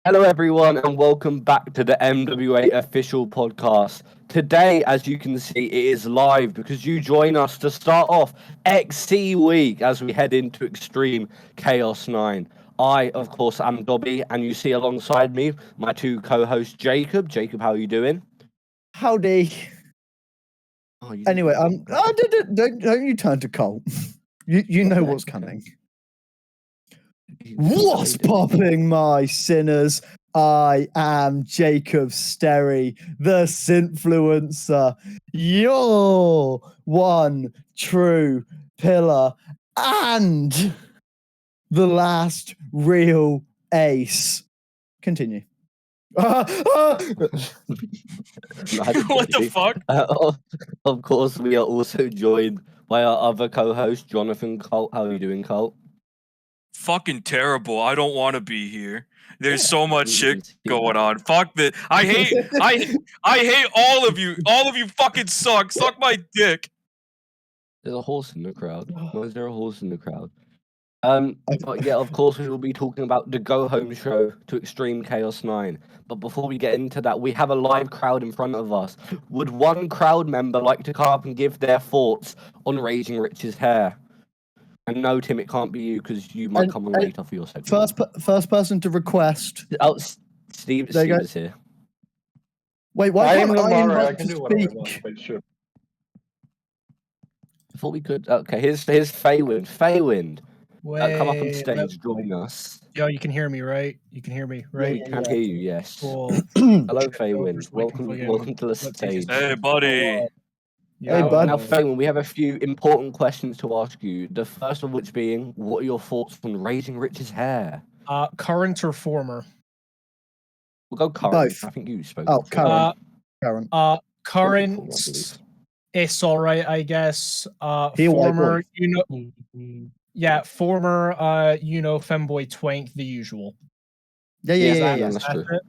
Hello, everyone, and welcome back to the MWA official podcast. Today, as you can see, it is live because you join us to start off XC Week as we head into Xtreme Chaos 9. I, of course, am Dobby, and you see alongside me my two co-hosts, Jacob. Jacob, how are you doing? Howdy. Oh, you Anyway, didn't- don't you turn to Colt. You know what's coming. What's popping, my sinners? I am Jacob Sterry, the Synfluencer, your one true pillar, and the last real ace. Continue. What the fuck? Of course, we are also joined by our other co-host, Jonathan Colt. How are you doing, Colt? Fucking terrible. I don't want to be here. There's so much you shit see going that. on. Fuck that. I hate all of you. All of you fucking suck. Suck my dick. There's a horse in the crowd. Why is there a horse in the crowd? But yeah, of course, we will be talking about the Go Home show to Xtreme Chaos 9. But before we get into that, we have a live crowd in front of us. Would one crowd member like to come up and give their thoughts on Raging Rich's hair? And no, Tim, it can't be you because you might come on later for your segment. First person to request. Oh, Steve There you go. is here. Wait, why I can't am the I moderator. I invite can to do whatever I want, speak? but sure. I thought we could. Okay, here's Feywind. Feywind, come up on Wait, stage, join us. Yo, you can hear me, right? You can hear me, Yeah, right? we can hear you. Yes. Cool. Hello, Feywind. so I can Welcome, fucking- welcome to the let's take stage. this- Hey, buddy. Hey, bud. Now, Feywind, we have a few important questions to ask you. The first of which being, what are your thoughts on Raging Rich's hair? Current or former? We'll go current. Both. I think you spoke. Oh, before. current. Karen. Current, believe. it's all right, I guess. He a white Former, boy. yeah, former, femboy twink, the usual. Yeah. that's That's true. it?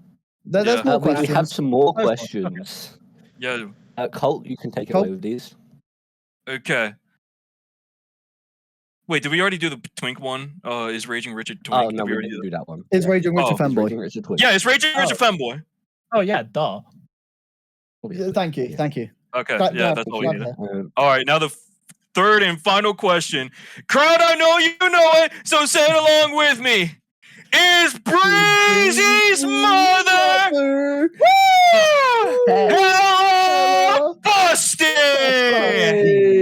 There's Yeah. more We have questions. some more Okay. questions. Yeah. Colt, you can take it Colt? away with these. Okay. Wait, did we already do the twink one? Is Raging Rich a twink? Oh, Did no, we we already didn't do do that one. Is Raging Rich Oh, a is Is fanboy? Raging Rich a twin? Yeah, is Raging Rich a Oh. femboy? Oh yeah, duh. Obviously, Thank you. yeah. Thank you. Okay, That- yeah, that- that's all we that- needed. All right, now the third and final question. Crowd, I know you know it, so say it along with me. Is Breezy's mother Hella busted?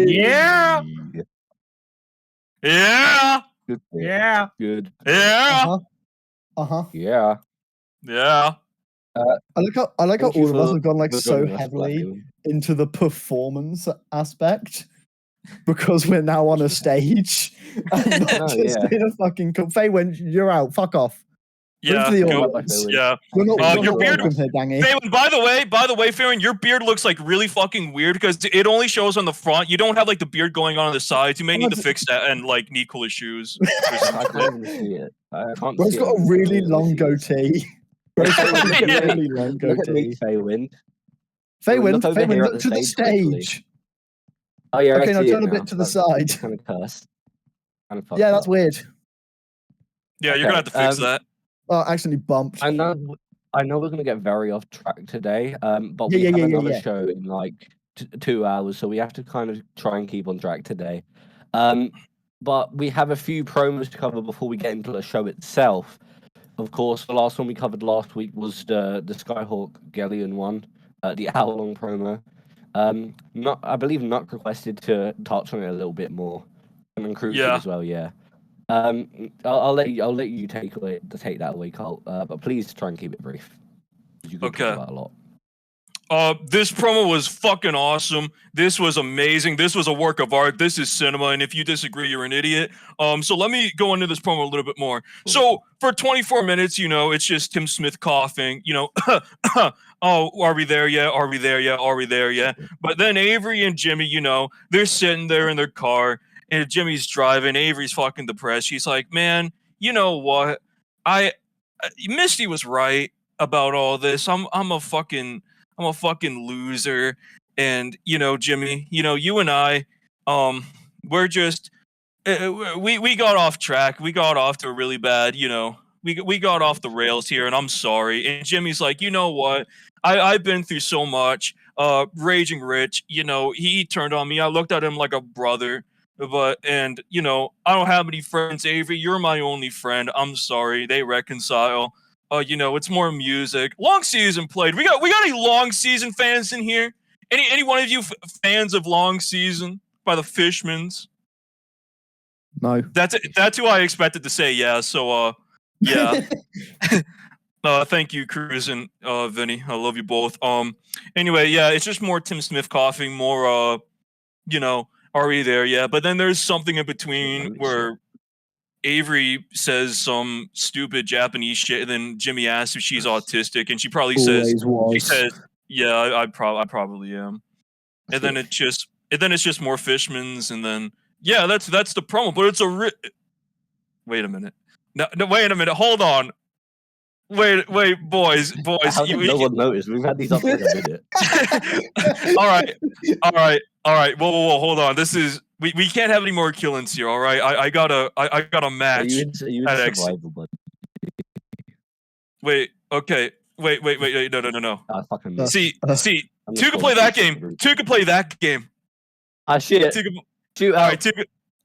Yeah. Yeah, Good. thing. Yeah. Good. yeah, Uh-huh. Yeah. yeah. I like how Thank all you of us for- have gone like for so joining us, heavily Feywind. into the performance aspect because we're now on a stage and not Oh, just yeah. in a fucking Feywind, you're out. Fuck off. Yeah, to the go. audience. Yeah. You're not, Oh, you're your not beard- welcome here, Dangy. Phelan, by the way, Farron, your beard looks like really fucking weird because it only shows on the front. You don't have like the beard going on the sides. You may need to fix that and like need cooler shoes. or I something. can't even see it. I can't Bro's see got it. a really Let me long see this. goatee. Bro's got a Yeah. really long Look at me, goatee. Feywind. Feywind, Look over here Feywind, at look the to the stage quickly. stage. Oh yeah, Okay, I now see turn it a bit to the side. Kind of cursed. Kind of Yeah, that's weird. Yeah, you're gonna have to fix that. Oh, I accidentally bumped. I know we're gonna get very off track today. But we Yeah, have yeah, another yeah. show in like 2 hours, so we have to kind of try and keep on track today. But we have a few promos to cover before we get into the show itself. Of course, the last one we covered last week was the Skyhawk Gellion one, the hour-long promo. I believe Nuck requested to touch on it a little bit more, and then Cruise Yeah. as well. Yeah. I'll let you take that away, Colt. But please try and keep it brief. 'Cause you could Okay. talk about a lot. This promo was fucking awesome. This was amazing. This was a work of art. This is cinema, and if you disagree, you're an idiot. So let me go into this promo a little bit more. So for 24 minutes, it's just Tim Smith coughing. Oh, are we there yet? Are we there yet? Are we there yet? But then Avery and Jimmy, they're sitting there in their car, and Jimmy's driving. Avery's fucking depressed. She's like, man, you know what? Misty was right about all this. I'm a fucking loser. And Jimmy, you and I, we're just we got off track. We got off to a really bad we got off the rails here, and I'm sorry. And Jimmy's like, you know what? I've been through so much. Raging Rich, he turned on me. I looked at him like a brother. I don't have any friends, Avery. You're my only friend. I'm sorry. They reconcile. It's more music. Long season played. We got any long season fans in here? Any one of you fans of Long Season by the Fishmans? No. That's who I expected to say yeah. So yeah. Thank you, Cruz and Vinny. I love you both. Anyway, yeah, it's just more Tim Smith coughing, more are we there? Yeah, but then there's something in between where Avery says some stupid Japanese shit, and then Jimmy asks if she's autistic, and she probably says, she says, yeah, I probably am. And then it's just more Fishmans, and then yeah, that's the promo. But it's wait a minute. No, wait a minute. Hold on. Wait, boys. How did no one notice? We've had these up for a minute. All right. Whoa. Hold on. This is we can't have any more killings here. All right. I got a match. Are you in survival, bud? Wait. Okay. Wait. No. Fucking See. Two can play that game. Two can play that game. Ah shit. Shoot out.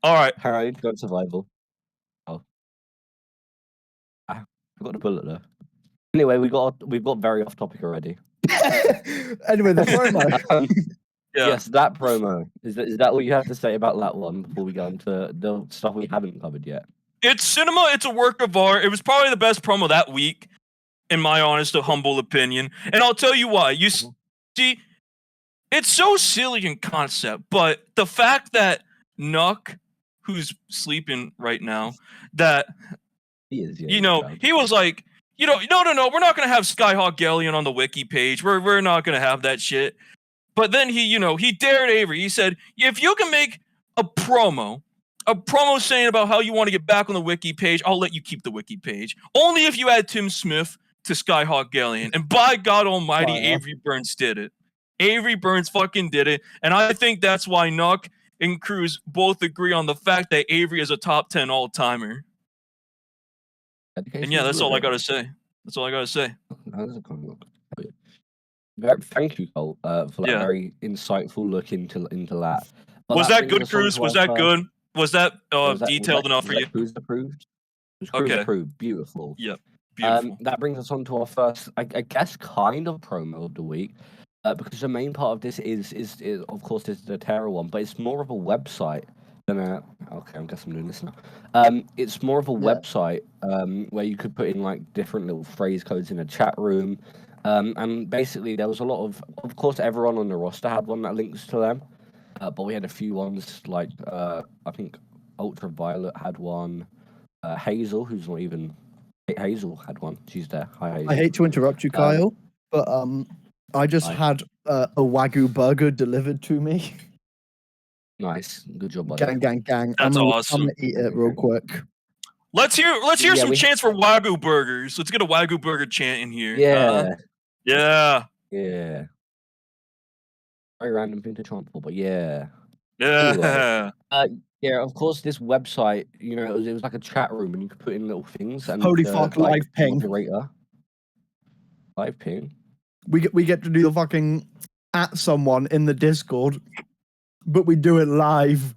All right. I need to go to survival. Oh. I got a bullet there. Anyway, we've got very off topic already. Anyway, the promo. Yeah. Yes, that promo. Is that what you have to say about that one before we go into the stuff we haven't covered yet? It's cinema. It's a work of art. It was probably the best promo that week, in my honest, humble opinion. And I'll tell you why. You see, it's so silly in concept, but the fact that Nuck, who's sleeping right now, that He is. Yeah, he was like, no, we're not gonna have Skyhawk Galleon on the wiki page. We're not gonna have that shit. But then he dared Avery. He said, if you can make a promo saying about how you want to get back on the wiki page, I'll let you keep the wiki page. Only if you add Tim Smith to Skyhawk Galleon. And by God Almighty, Avery Burns did it. Avery Burns fucking did it. And I think that's why Nuck and Cruz both agree on the fact that Avery is a top 10 all-timer. And yeah, that's all I gotta say. That's all I gotta say. Thank you, Colt, for that very insightful look into that. But Was that good, Cruz? Was that good? Was that detailed enough for you? Cruz approved. Cruz approved. Beautiful. Yep. Beautiful. That brings us on to our first, I guess, kind of promo of the week. Because the main part of this is of course the Terra one, but it's more of a website than a. Okay, I guess I'm doing this now. It's more of a website where you could put in like different little phrase codes in a chat room, and basically there was a lot of course everyone on the roster had one that links to them, but we had a few ones like I think Ultraviolet had one, Hazel, who's not even Hazel had one. She's there. Hi, Hazel. I hate to interrupt you, Kyle, but I just had a Wagyu burger delivered to me. Nice, good job, buddy. Gang. That's awesome. I'm gonna eat it real quick. Let's hear some chants for Wagyu burgers. Let's get a Wagyu burger chant in here. Yeah. Yeah. Very random thing to chant for, but yeah. Yeah. Anyway, yeah, of course, this website, it was like a chat room, and you could put in little things. And Holy fuck, live ping. Live ping. We get to do the fucking at someone in the Discord, but we do it live.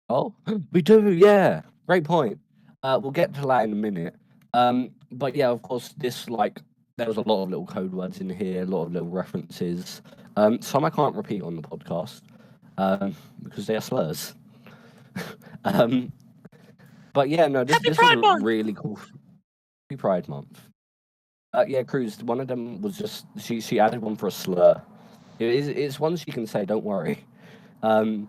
Oh, we do, yeah. Great point. We'll get to that in a minute. But yeah, of course, there was a lot of little code words in here, a lot of little references. Some I can't repeat on the podcast because they are slurs. But yeah, no, this is really cool. Happy Pride Month. Yeah, Cruz, one of them was just, she added one for a slur. It's ones you can say, don't worry. I don't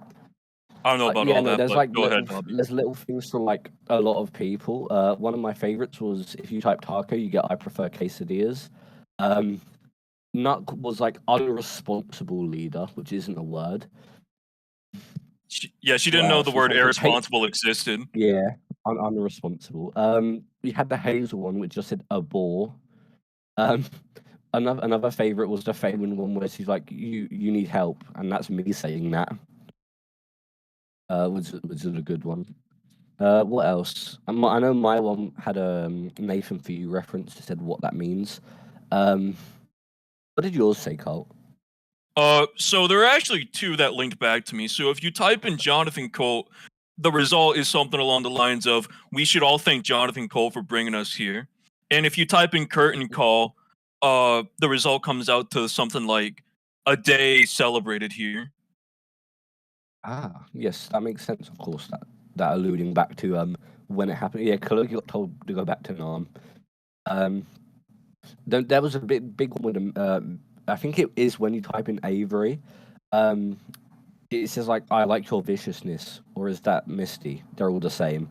know about all that, but go ahead, Dobby. There's little things from like a lot of people. One of my favorites was if you type taco, you get I prefer quesadillas. Nuck was like unresponsible leader, which isn't a word. She didn't know the word irresponsible existed. Yeah, unresponsible. We had the Hazel one, which just said a bore. Another favorite was the Faywin one where she's like, you need help, and that's me saying that. Which is a good one. What else? I know my one had a Nathan for you reference that said what that means. What did yours say, Colt? So there are actually two that linked back to me. So if you type in Jonathan Colt, the result is something along the lines of, we should all thank Jonathan Colt for bringing us here. And if you type in curtain call, the result comes out to something like a day celebrated here. Ah, yes, that makes sense. Of course, that alluding back to when it happened. Yeah, Kaloki got told to go back to Nam. There was a big one with him. I think it is when you type in Avery. It says like, "I like your viciousness," or is that Misty? They're all the same.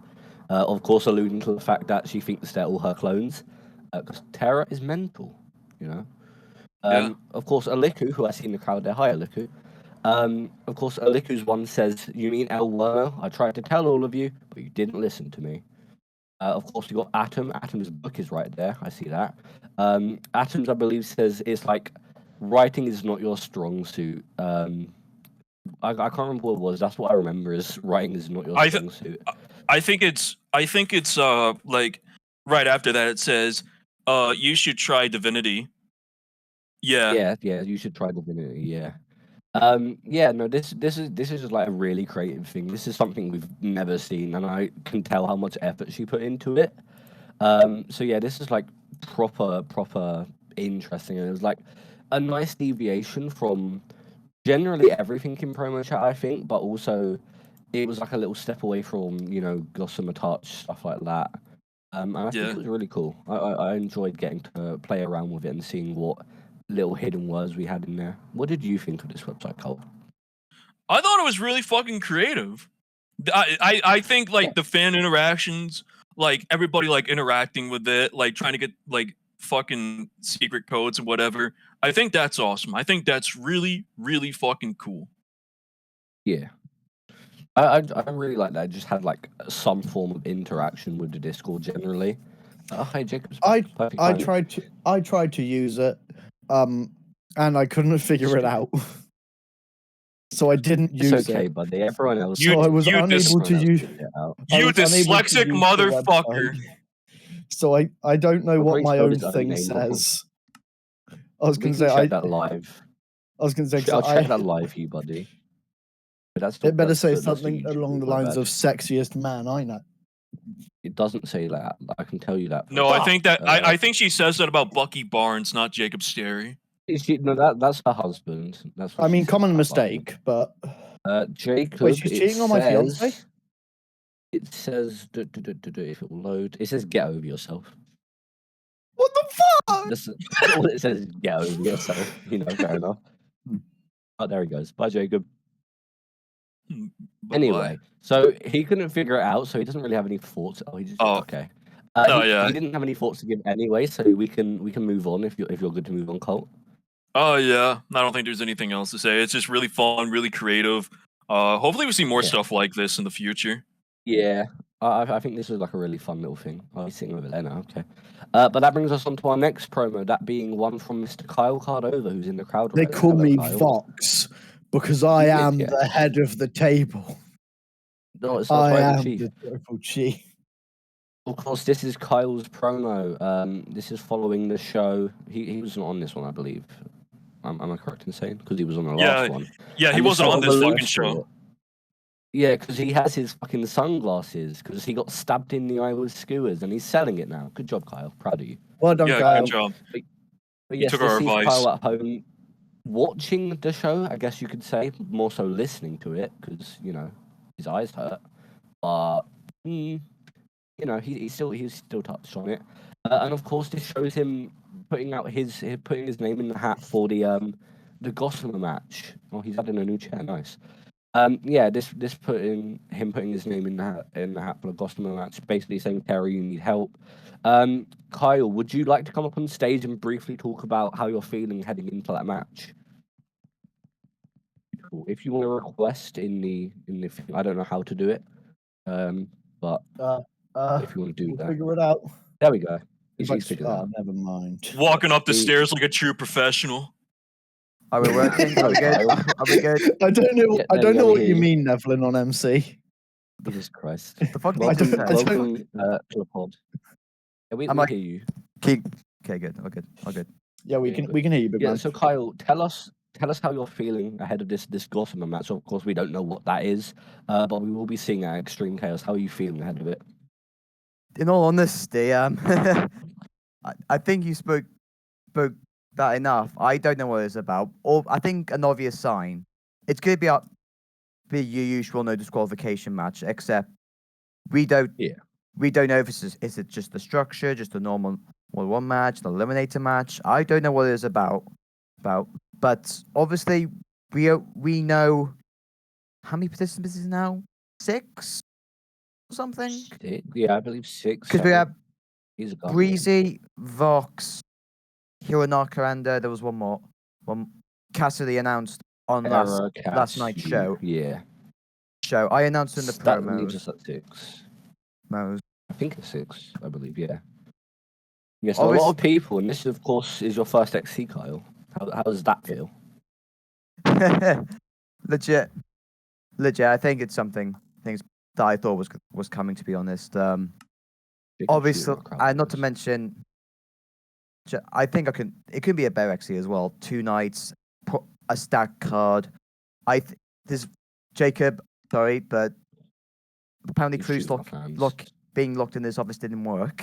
Of course, alluding to the fact that she thinks they're all her clones. Because Terra is mental, you know. Yeah. Of course, Aliku, who I see in the crowd there. Hi, Aliku. Of course, Aliku's one says, "You mean El Werner? I tried to tell all of you, but you didn't listen to me." Of course, you got Atom. Atom's book is right there. I see that. Atom's, I believe, says it's like writing is not your strong suit. I can't remember what it was. That's what I remember is writing is not your strong suit. I think it's like right after that it says, you should try divinity. Yeah. Yeah. You should try Divinity. Yeah. No, this is just like a really creative thing. This is something we've never seen, and I can tell how much effort she put into it. So yeah, this is like proper interesting, and it was like a nice deviation from generally everything in promo chat, I think, but also it was like a little step away from Gossamer Touch, stuff like that. And I think it was really cool. I enjoyed getting to play around with it and seeing what little hidden words we had in there. What did you think of this website, Colt? I thought it was really fucking creative. I think like the fan interactions, like everybody like interacting with it, like trying to get like fucking secret codes and whatever. I think that's awesome. I think that's really, really fucking cool. Yeah. I really like that. I just had like some form of interaction with the Discord generally. Hi, Jacob. I tried to use it, and I couldn't figure it out. So I didn't use it. It's okay, buddy. Everyone else. So I was unable to use it. You dyslexic motherfucker. So I don't know what my own thing says. I was going to say check that live. I was going to say I'll check that live for you, buddy. It better say something along the lines of "sexiest man I know." It doesn't say that. I can tell you that. No, I think that I think she says that about Bucky Barnes, not Jacob Sterry. No, that's her husband. That's. I mean, common mistake, but. Jacob. Wait, she's cheating on my fiance. It says, if it will load, it says "get over yourself." What the fuck? That's all it says. Get over yourself. Fair enough. Oh, there he goes. Bye, Jacob. Anyway, so he couldn't figure it out, so he doesn't really have any thoughts. Oh, he just okay. He didn't have any thoughts to give anyway, so we can move on if you're good to move on, Colt. Oh yeah, I don't think there's anything else to say. It's just really fun, really creative. Hopefully we see more stuff like this in the future. Yeah, I think this is like a really fun little thing. Oh, he's sitting over there now. Okay, but that brings us on to our next promo. That being one from Mr. Kyle Cardova, who's in the crowd. They call me Vox because I am the head of the table. No, it's not I am chief. the Triple Chief. Of course, this is Kyle's promo. This is following the show. He was not on this one, I believe. Am I correct in saying? Because he was on the last one. Yeah, he wasn't on this fucking show. Yeah, because he has his fucking sunglasses, because he got stabbed in the eye with skewers, and he's selling it now. Good job, Kyle. Proud of you. Well done, Kyle. Good job. But yes, took our advice. Kyle at home watching the show, I guess you could say. More so listening to it, because, his eyes hurt. But, he's still touched on it. And of course, this shows him putting his name in the hat for the Gossamer match. Oh, he's adding a new chair. Nice. This putting his name in the hat for the Gossamer match, basically saying, Terry, you need help. Kyle, would you like to come up on stage and briefly talk about how you're feeling heading into that match? If you want to request in the I don't know how to do it, but if you want to do that, figure it out. There we go. Never mind. Walking up the stairs like a true professional. Are we working? Are we good? Are we good? I don't know what you mean, Nevlin, on MC. Jesus Christ. The fuck I did you don't- say? I don't- Welcome to the pod. Yeah, we I'm like- hear you. Okay, good. All good. Yeah, we Yeah, can good. we can hear you, big Yeah, man. so Kyle, tell us how you're feeling ahead of this Gossamer match. Of course, we don't know what that is, but we will be seeing at Extreme Chaos. How are you feeling ahead of it? In all honesty, I think you spoke that enough. I don't know what it's about. Or I think an obvious sign. It's going to be your usual no disqualification match, except we don't know if is it just the structure, just a normal 1-1 match, an eliminator match. I don't know what it is about. But obviously we know how many participants is it now? 6 or something? Yeah, I believe 6. Because we have He's a gun. Breezy, Vox, Hironaka, and there was one more. Cassidy announced on last night's show. Yeah. I announced in the That leaves promos. us at 6. Promos. I think it's 6, I believe, yeah. Yes, a lot of people, and this, of course, is your first XC, Kyle. How does that feel? Legit. I think it's things that I thought was coming, to be honest. Obviously, not to mention, I think it could be a better XC as well. 2 nights, a stacked card. This Jacob, sorry, but apparently Cruz being locked in this office didn't work.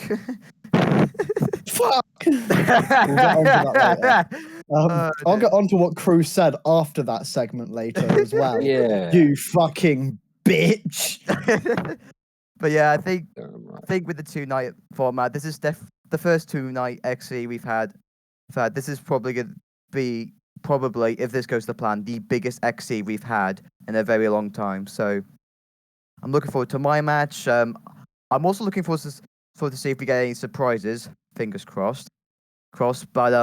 Fuck. We'll get onto that later. I'll get onto what Cruz said after that segment later as well. Yeah. You fucking bitch. But yeah, I think with the 2-night format, this is the first 2-night XC we've had. This is probably going to be if this goes to plan, the biggest XC we've had in a very long time. So I'm looking forward to my match. I'm also looking forward to see if we get any surprises. Fingers crossed. But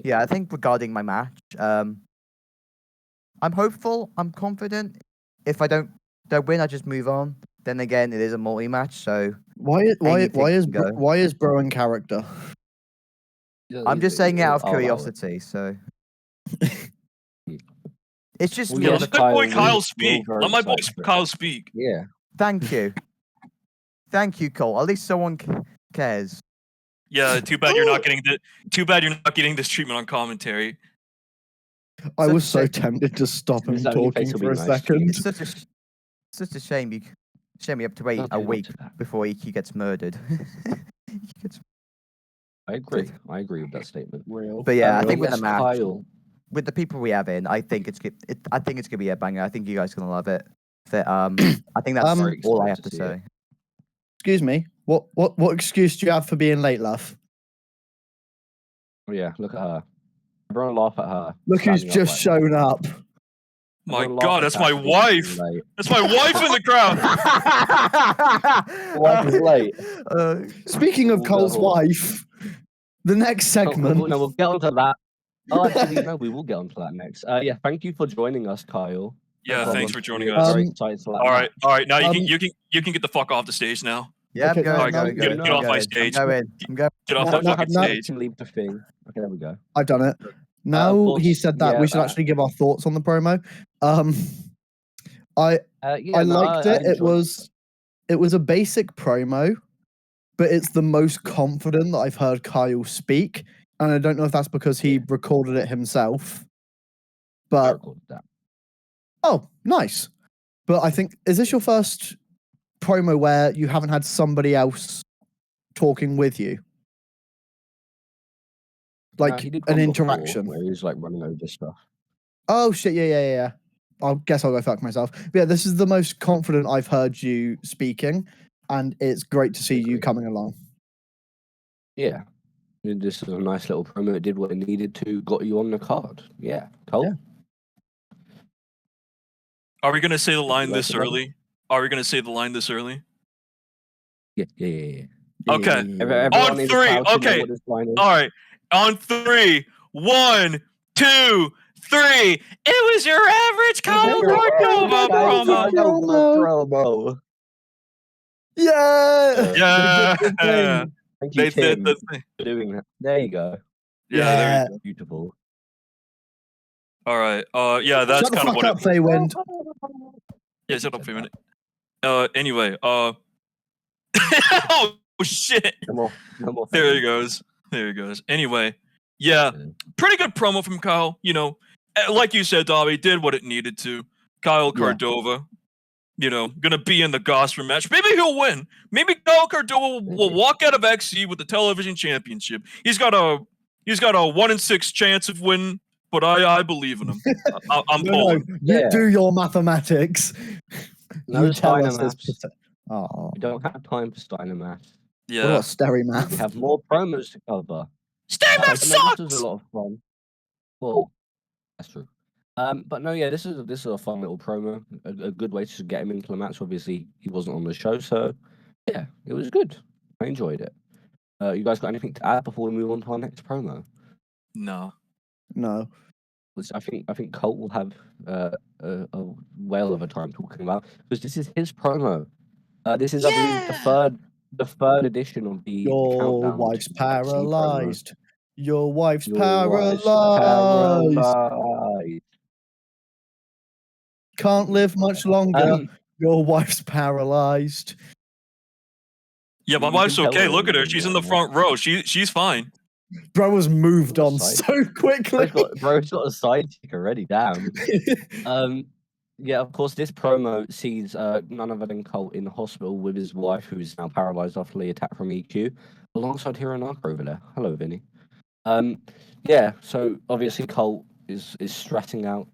yeah, I think regarding my match, I'm hopeful. I'm confident. If I don't win, I just move on. Then again, it is a multi-match, so Why is Bro in character? I'm just saying it out of curiosity. So it's just Yeah, let my boy Kyle speak. very Let my boy excited. Kyle speak. Yeah. Thank you, Cole. At least someone cares. Yeah, too bad you're not getting this treatment on commentary. I was so Such tempted to stop him His only talking face will for a be nice to you. second. It's such a shame you have to wait Okay, a not week to that. before he gets murdered. I agree with that statement. Real. But yeah, I think with yes, the match, Kyle, with the people we have in, I think it's gonna be a banger. I think you guys are gonna love it. I think that's Very all I excited have to to see say. it. Excuse me. What excuse do you have for being late, love? Oh, yeah, look at her. Everyone laugh at her. Look who's standing up just right now. shown up. My Everyone laugh God, at that's my Cassidy wife. being late. That's my wife in the crowd. Wife is late. Speaking of We'll Cole's go- wife, the next segment. We'll get onto that. Oh, actually, no, we will get onto that next. Yeah, thank you for joining us, Kyle. No Yeah, problem. thanks for joining We're us. Very excited for that All right. Now Um, you can get the fuck off the stage now. Yeah, Okay, I'm now- going. get off my stage. I'm going. Get off No, my no, fucking no. stage. Can leave the thing. Okay, there we go. I've done it. Now of he course, said that, yeah, we should actually give our thoughts on the promo. I liked it. It was a basic promo, but it's the most confident that I've heard Kyle speak. And I don't know if that's because he recorded it himself. I But recorded that. oh, nice. But I think, is this your first promo where you haven't had somebody else talking with you? Like He did an one before interaction. where he was like running over stuff. Oh shit, yeah. I guess I'll go fuck myself. But yeah, this is the most confident I've heard you speaking, and it's great to see you Agree. coming along. Yeah. This was a nice little promo. It did what it needed to, got you on the card. Yeah. Cole? Yeah. Are we gonna say the line like this it, brother? early? Are we gonna say the line this early? Yeah. Okay. Everyone On in the 3, crowd should know okay. what this line is. All right. On 3, 1, 2, 3. It was your average Kyle Cardova promo. Yeah. Yeah. Thank you, They did Tim, the thing. for doing that. There you go. Yeah. There we go. Beautiful. All right. Yeah. That's Shut the kind of fuck what. up, Feywind. Yeah. Shut up for a minute. Anyway, oh shit. No more There he goes. Anyway, yeah, pretty good promo from Kyle. You know, like you said, Dobby did what it needed to. Kyle Cordova, you know, gonna be in the Gosper match. Maybe he'll win. Maybe Kyle Cordova will walk out of XC with the television championship. He's got a 1 in 6 chance of winning, but I believe in him. I'm pulling. You do your mathematics. No You tell Steiner us this. maths. Oh. We don't have time for Steiner maths. Yeah. What about Sterry We math? have more promos to cover. Sterry math This sucks. was a lot of fun. Well, that's true. But no, yeah, this is a fun little promo. A good way to get him into the match. Obviously, he wasn't on the show, so yeah, it was good. I enjoyed it. You guys got anything to add before we move on to our next promo? No. Which I think Colt will have a whale of a time talking about, because this is his promo. This is I believe the third edition of the Your countdown wife's to XC promo. paralyzed. Your wife's Your wife's paralyzed. paralyzed. Can't live much longer. Your wife's paralyzed. Yeah, my You wife's can tell okay. her Look at her. anything She's you in the want. front row. She's fine. Bro has moved on Side. so quickly. Bro's got a sidekick already. Damn. Yeah, of course, this promo sees none other than Colt in the hospital with his wife, who is now paralyzed after the attack from EQ, alongside Hironaka over there. Hello, Vinny. Yeah, so obviously Colt is stressing out.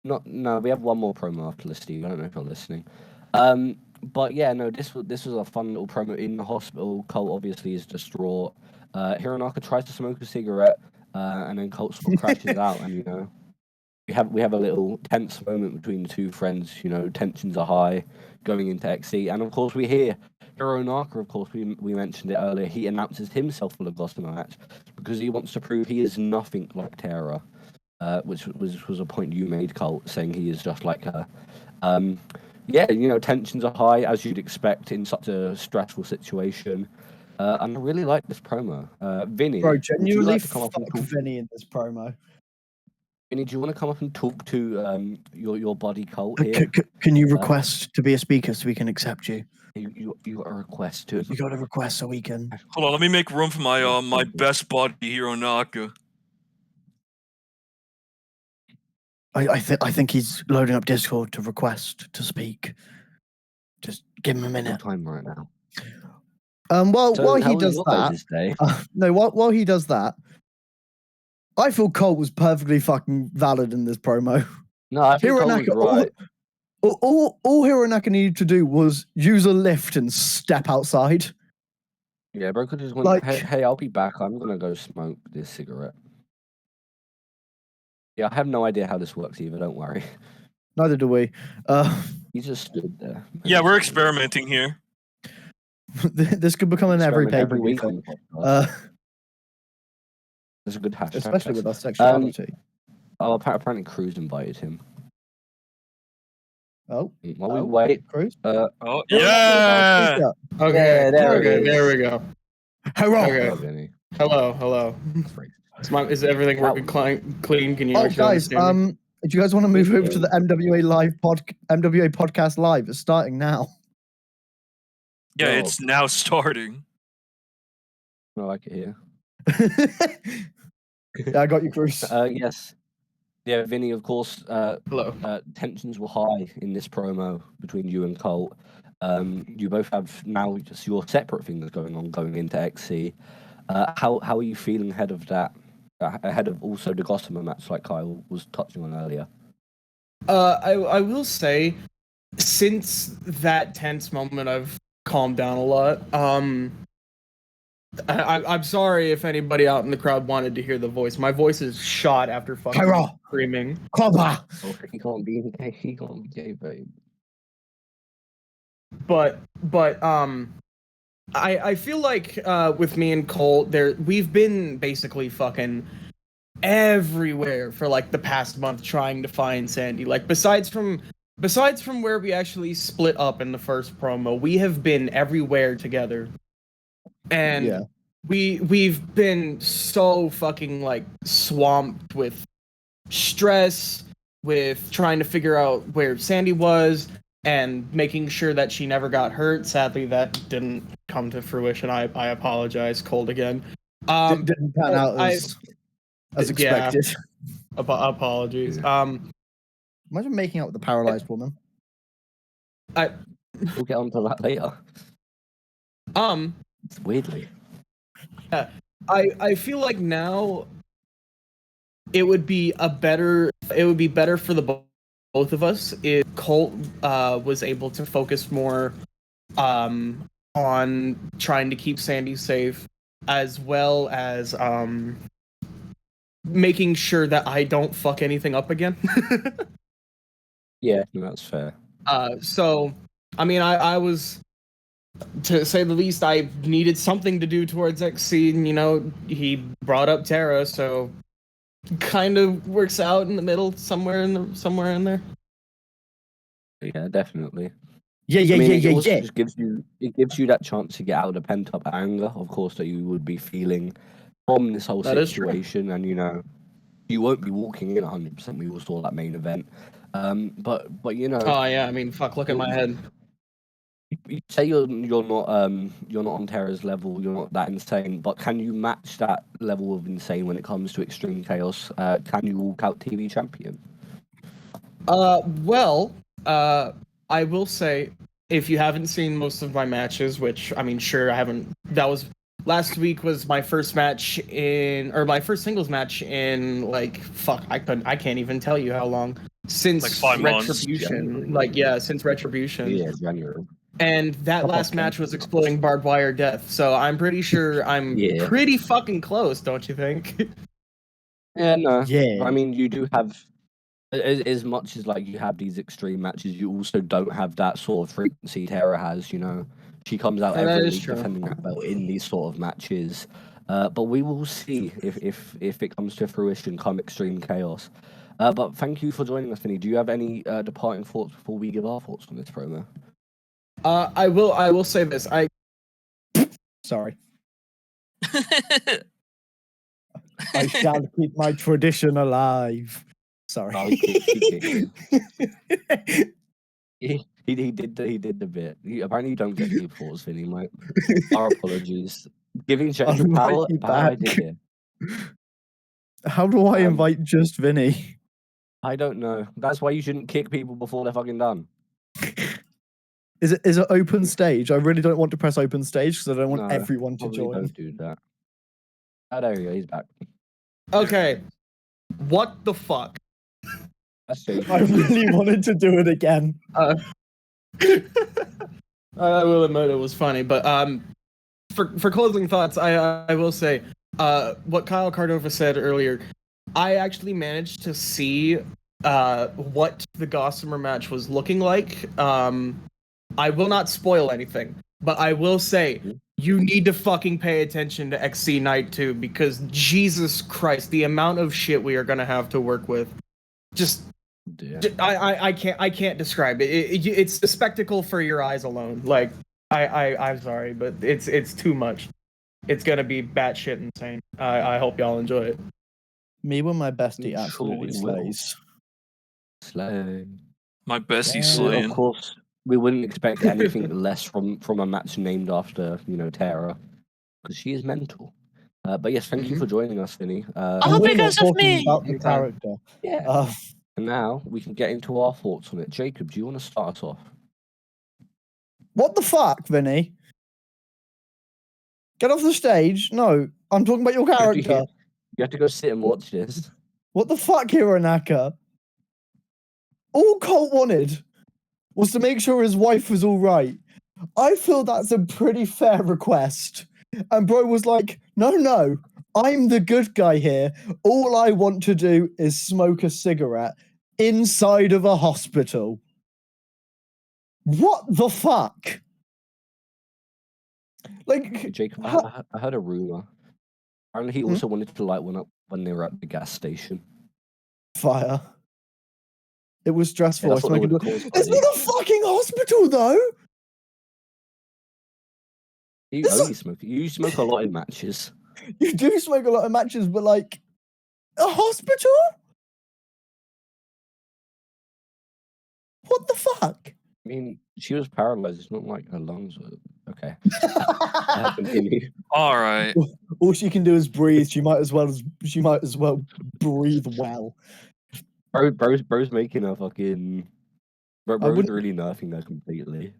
We have one more promo after this, Steve. I don't know if you're listening. But yeah, no, this was a fun little promo in the hospital. Colt obviously is distraught. Hironaka tries to smoke a cigarette, and then Colt sort of crashes out, and you know, we have a little tense moment between the two friends. You know, tensions are high going into XC, and of course we hear Hironaka. Of course, we mentioned it earlier. He announces himself for the Gossamer match because he wants to prove he is nothing like Terra, which was a point you made, Colt, saying he is just like her. Yeah, you know, tensions are high, as you'd expect in such a stressful situation. And I really like this promo. Vinny, Bro, would you genuinely like to come up and fuck talk? Vinny in this promo. Vinny, do you want to come up and talk to your buddy Colt here? Can you request to be a speaker so we can accept you? You got a request to him. You got a request so we can. Hold on, let me make room for my my best buddy Hironaka. I think he's loading up Discord to request to speak. Just give him a No minute. time right now. While So, he how was does your that, this day? while he does that, I feel Colt was perfectly fucking valid in this promo. No, I think Colt was right. All Hironaka needed to do was use a lift and step outside. Yeah, bro could just went, Like- hey, I'll be back. I'm gonna go smoke this cigarette. Yeah, I have no idea how this works either. Don't worry. Neither do we. He just stood there. Yeah, we're experimenting here. This could become an Experiment everyday every week on the podcast. There's a good hashtag. Especially with our sexuality. Apparently Cruz invited him. Oh, While we wait, Cruz. Oh yeah. Okay, there it there is. we go. Hello. Okay. oh, Vinny. Hello. Is everything working clean? Can you Oh, actually guys, understand me? do you guys want to move over to the MWA Podcast Live? It's starting now. Yeah, No. it's now starting. I like it here. Yeah, I got you, Cruz. Yes. Yeah, Vinny, of course, Hello. tensions were high in this promo between you and Colt. You both have now just your separate things going into XC. How are you feeling ahead of that? Ahead of also the Gossamer match, like Kyle was touching on earlier. I will say, since that tense moment, I've calmed down a lot. I'm sorry if anybody out in the crowd wanted to hear the voice. My voice is shot after fucking Kyra! screaming. Cobra! Oh, he can't be gay, babe. But I feel like with me and Colt, we've been basically fucking everywhere for like the past month trying to find Sandy. Like besides from where we actually split up in the first promo, we have been everywhere together. And Yeah. we've been so fucking like swamped with stress, with trying to figure out where Sandy was, and making sure that she never got hurt. Sadly, that didn't come to fruition. I apologize, Colt again. Didn't pan out as expected. Apologies. Imagine making out with a paralyzed woman. We'll get onto that later. It's weirdly. I feel like now it would be better for the both of us if Colt was able to focus more on trying to keep Sandy safe, as well as making sure that I don't fuck anything up again. Yeah, that's fair. So I mean, I was, to say the least, I needed something to do towards XC, and, you know, he brought up Terra, so kind of works out in the middle, somewhere in there. Yeah, definitely. Yeah. It just gives you that chance to get out of the pent up anger, of course, that you would be feeling from this whole situation, and you know, you won't be walking in 100%. We all saw that main event, but you know. Oh yeah, I mean, fuck, look at my head. You say you're not on Terra's level, you're not that insane, but can you match that level of insane when it comes to Extreme Chaos? Can you walk out TV champion? Well, I will say, if you haven't seen most of my matches, which, I mean, sure, I haven't, last week was my first match my first singles match in, like, I can't even tell you how long. Since like 5 months. Retribution. Since Retribution. Yeah, January. And that last match was Exploding Barbed Wire Death, so I'm pretty sure I'm pretty fucking close, don't you think? Yeah, no. Yeah. I mean, you do have, as much as like you have these extreme matches, you also don't have that sort of frequency Terra has, you know. She comes out every week defending that belt in these sort of matches. But we will see if it comes to fruition come Extreme Chaos. But thank you for joining us, Vinny. Do you have any departing thoughts before we give our thoughts on this promo? I will say this. Sorry. I shall keep my tradition alive. Sorry. Oh, he did the bit. Apparently you don't get the applause, Vinny, mate. Our apologies. Giving Jack the power, bad idea. How do I invite just Vinny? I don't know. That's why you shouldn't kick people before they're fucking done. Is it open stage? I really don't want to press open stage because I don't want everyone to join. Don't do that. Oh, there you go. He's back. Okay. What the fuck? I really wanted to do it again. I will admit it was funny, but for closing thoughts, I will say what Kyle Cardova said earlier. I actually managed to see what the Gossamer match was looking like. I will not spoil anything, but I will say you need to fucking pay attention to XC Night 2, because Jesus Christ, the amount of shit we are gonna have to work with, I can't describe it. It's a spectacle for your eyes alone. Like I'm sorry, but it's too much. It's gonna be batshit insane. I hope y'all enjoy it. Me when my bestie absolutely slays. Slay. My bestie slaying. Of course, we wouldn't expect anything less from a match named after, you know, Terra, because she is mental. But yes, thank you for joining us, Vinny. All because of me. About the character. Yeah. And now we can get into our thoughts on it. Jacob, do you want to start us off? What the fuck, Vinny? Get off the stage. No, I'm talking about your character. You have to go sit and watch this. What the fuck, Hironaka? All Colt wanted was to make sure his wife was all right. I feel that's a pretty fair request. And bro was like, no, I'm the good guy here. All I want to do is smoke a cigarette inside of a hospital. What the fuck? Like, Jacob, I heard a rumor. Apparently he also wanted to light one up when they were at the gas station. Fire. It was stressful. Yeah, It's not a fucking hospital, though. You smoke a lot in matches. You do smoke a lot of matches, but like a hospital? What the fuck? I mean, she was paralyzed. It's not like her lungs were okay. Continue. All right. All she can do is breathe. She might as well breathe well. Bro's making a fucking. Bro's wouldn't- really nerfing her completely.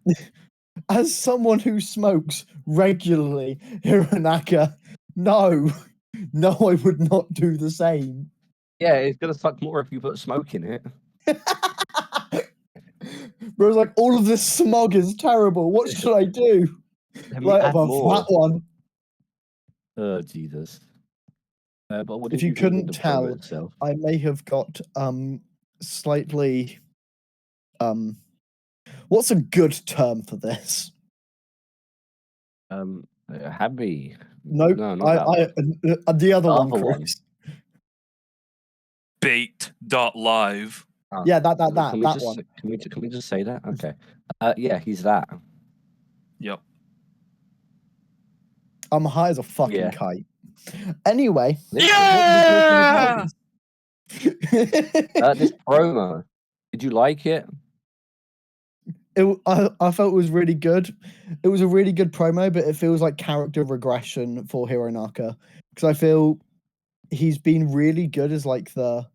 As someone who smokes regularly, Hironaka, no, I would not do the same. Yeah, it's gonna suck more if you put smoke in it. Bro's like, all of this smog is terrible. What should I do? Let me Right add above more. that one. Oh Jesus! But what If did you think of couldn't the promo tell, itself? I may have got slightly what's a good term for this? Happy. Nope. No, not that one. The other one, other one. Chris. Bait.live. Yeah, that Can we that just, one. Can we just say that? Okay. Yeah, he's that. Yep. I'm high as a fucking Yeah. kite. Anyway. Yeah! This promo. Did you like it? I felt it was really good. It was a really good promo, but it feels like character regression for Hironaka. Because I feel he's been really good as like the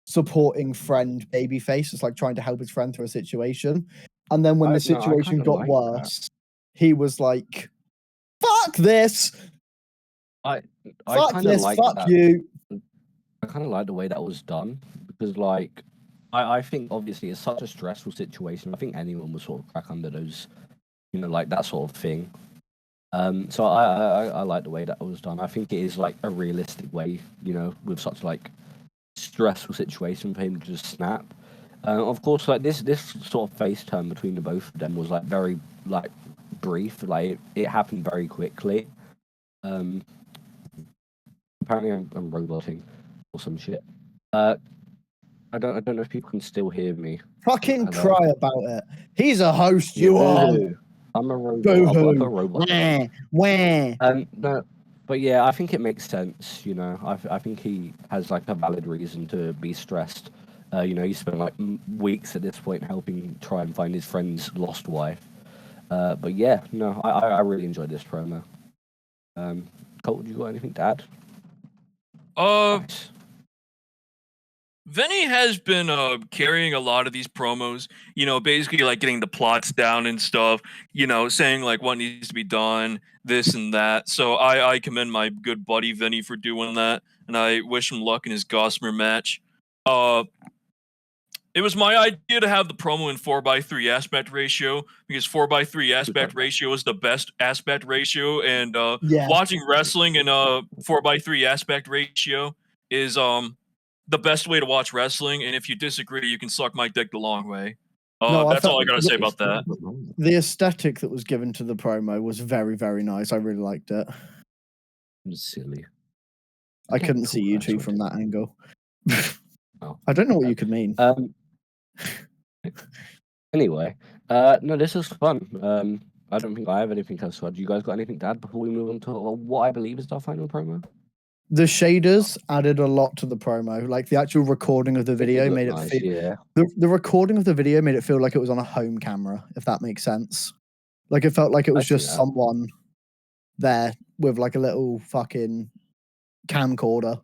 supporting friend babyface. It's like trying to help his friend through a situation. And then when the situation got worse, he was like, fuck this! Fuck this, fuck you! I kind of like the way that was done. Because like, I think obviously it's such a stressful situation. I think anyone would sort of crack under those, like that sort of thing. So I like the way that was done. I think it is like a realistic way, with such like stressful situation for him to just snap. Of course, like this sort of face turn between the both of them was like very like brief. Like it happened very quickly. Apparently I'm roboting or some shit. I don't know if people can still hear me. Fucking cry about it. He's a host, you are. I'm a robot. Boo-hoo. I'm a robot. No, but yeah, I think it makes sense. I think he has like a valid reason to be stressed. He spent like weeks at this point helping try and find his friend's lost wife. But yeah, no, I really enjoyed this promo. Colt, you got anything to add? Nice. Vinny has been carrying a lot of these promos, basically like getting the plots down and stuff, saying like what needs to be done, this and that. So I commend my good buddy Vinny for doing that, and I wish him luck in his Gossamer match. It was my idea to have the promo in 4:3 aspect ratio because 4:3 aspect ratio is the best aspect ratio, and watching wrestling in 4:3 aspect ratio is the best way to watch wrestling, and if you disagree, you can suck my dick the long way. That's all I gotta say about that. The aesthetic that was given to the promo was very, very nice. I really liked it. Silly. I couldn't see you two from that angle. Oh. I don't know what you could mean. Anyway, no, this was fun. I don't think I have anything else to add. You guys got anything to add before we move on to what I believe is our final promo? The shaders added a lot to the promo. Like the actual recording of the video made it feel. Yeah. The recording of the video made it feel like it was on a home camera, if that makes sense. Like it felt like it was just someone there with like a little fucking camcorder.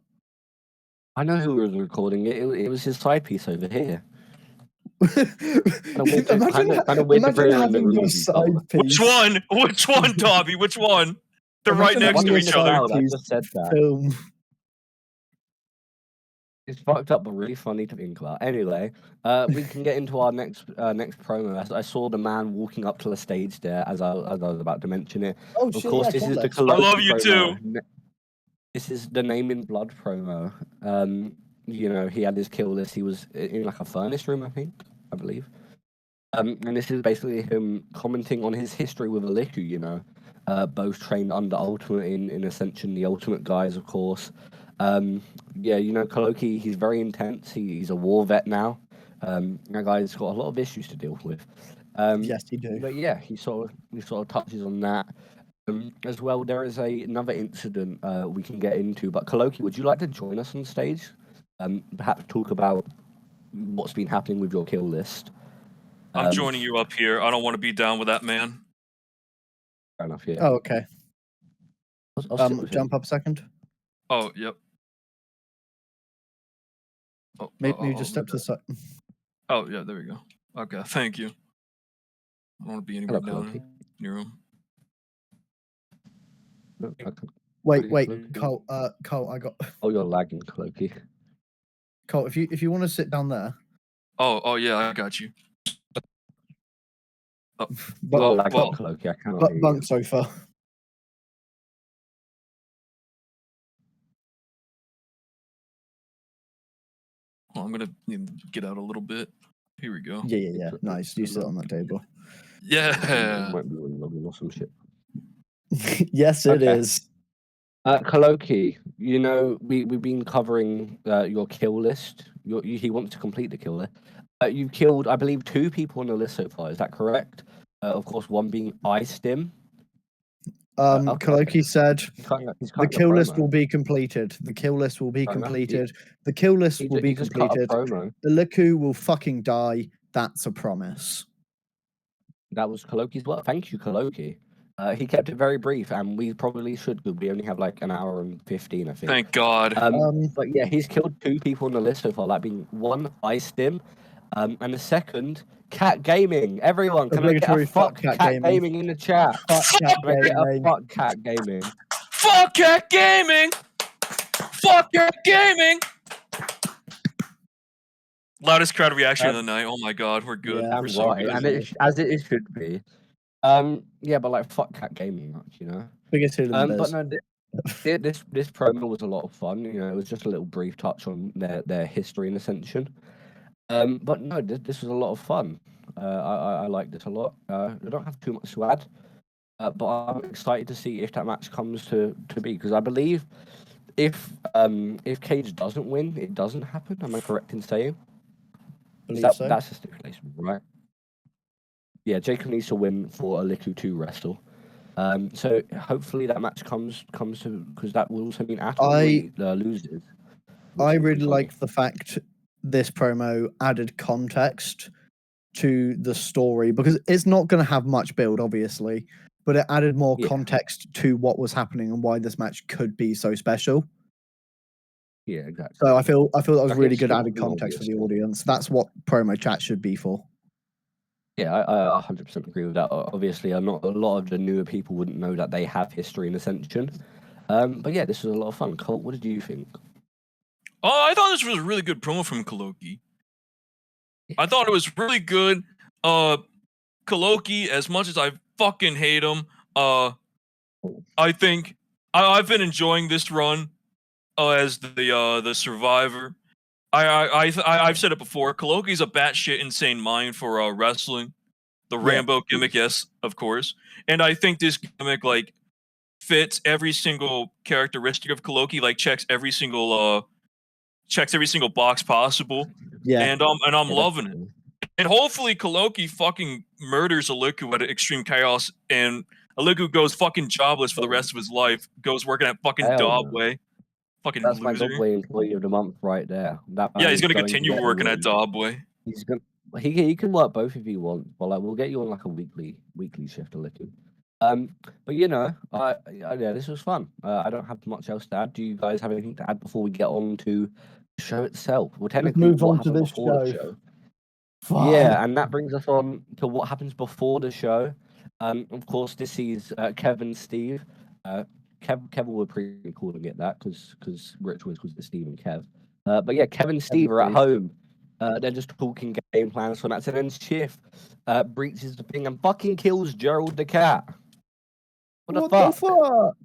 I know who was recording it. It was his side piece over here. Imagine having your side piece. Which one, Dobby? Which one? They're right next to each other. I just said that. Film. It's fucked up, but really funny to think about. Anyway, we can get into our next promo. I saw the man walking up to the stage there as I was about to mention it. Oh, of course, this is the I love you promo. too. This is the Name in Blood promo. He had his kill list. He was in like a furnace room, I believe. And this is basically him commenting on his history with Aliku, both trained under Ultimate in Ascension, the Ultimate guys, of course. Koloki, he's very intense. He's a war vet now. That guy's got a lot of issues to deal with. Yes, he do. But yeah, he sort of touches on that. As well, there is another incident we can get into. But Koloki, would you like to join us on stage? Perhaps talk about what's been happening with your kill list. I'm joining you up here. I don't want to be down with that man. Fair enough, yeah. Oh, okay. I'll sit with him. Jump up a second. Oh, yep. Oh, Maybe just step to the side. Oh, yeah, there we go. Okay, thank you. I don't want to be anywhere Hello, down near him. No, I can't- Wait, Cloaky. Colt. Colt, I got Oh, you're lagging, Cloaky. Colt. If you want to sit down there, Oh, yeah, I got you. Oh, but well, lagging, well. Cloaky. I cannot hear you. bunk sofa. I'm gonna need to get out a little bit. Here we go. Yeah. Nice. You sit on that table. Yeah. Might be logging or some shit. Yes, it Okay. is. Kaloki, you know, we've been covering your kill list. He wants to complete the kill list. You've killed, I believe, 2 people on the list so far. Is that correct? Of course, one being Stim. Okay. Kaloki said He's the kill list will be completed. The kill list will be Fair enough. completed. The kill list will be He just cut a completed. promo. Iliku will fucking die. That's a promise. That was Kaloki's work. Thank you, Kaloki. He kept it very brief, and we probably should. We only have like an hour and 15, I think. Thank God. But yeah, he's killed 2 people on the list so far. That being one, Stim, and the second, Cat Gaming. Everyone, can I get a Obligatory fuck Cat Gaming in the chat? Fuck Cat Can I get a Gaming. fuck Cat Gaming? Fuck Cat Gaming! Fuck Cat Gaming! Loudest crowd reaction of the night. Oh my God, we're good. Yeah, We're so Right, good. and as it should be. Yeah, but like fuck Cat Gaming much, you know. Biggest hit in the But biz. no, this promo was a lot of fun. You know, it was just a little brief touch on their history and ascension. But no, this was a lot of fun. I like this a lot. I don't have too much to add, but I'm excited to see if that match comes to be, because I believe if Cage doesn't win, it doesn't happen. Am I correct in saying? Believe so. That's a stipulation, right? Yeah, Jacob needs to win for Iliku to wrestle. So hopefully that match comes to, because that will also mean Atom loses. I really liked the fact this promo added context to the story, because it's not going to have much build, obviously, but it added more context to what was happening and why this match could be so special. Yeah, exactly. So I feel that was I really think good it's added more context for the obvious. audience. That's what promo chat should be for. Yeah, I 100% agree with that. Obviously, a lot of the newer people wouldn't know that they have history and ascension. But yeah, this was a lot of fun. Colt, what did you think? Oh, I thought this was a really good promo from Kaloki. I thought it was really good. Kaloki, as much as I fucking hate him, I think I've been enjoying this run as the survivor. I've said it before. Kaloki's a batshit insane mind for wrestling. The Rambo gimmick, yes, of course. And I think this gimmick like fits every single characteristic of Kaloki. Like checks every single box possible. Yeah, And I'm loving it. And hopefully Kaloki fucking murders Iliku at Xtreme Chaos, and Iliku goes fucking jobless for the rest of his life. Goes working at fucking Hell no. Dobway. Fucking That's my loser. Dobway Employee of the Month right there. That Yeah, man he's is gonna going to continue get a working at win. Dobway. He's gonna. He can work both if he wants, but like we'll get you on like a weekly shift, Iliku. But you know, yeah, this was fun. I don't have much else to add. Do you guys have anything to add before we get on to the show itself? Well, technically, move on what to happened this before the show. show. Fine. Yeah, and that brings us on to what happens before the show. Of course, this is Kevin and Steve. Kevin were pretty calling it that because Rich was Steve and Kev. But yeah, Kevin and Steve are at home. They're just talking game plans for that. And then Schiff breaches the thing and fucking kills Gerald the cat. What the fuck?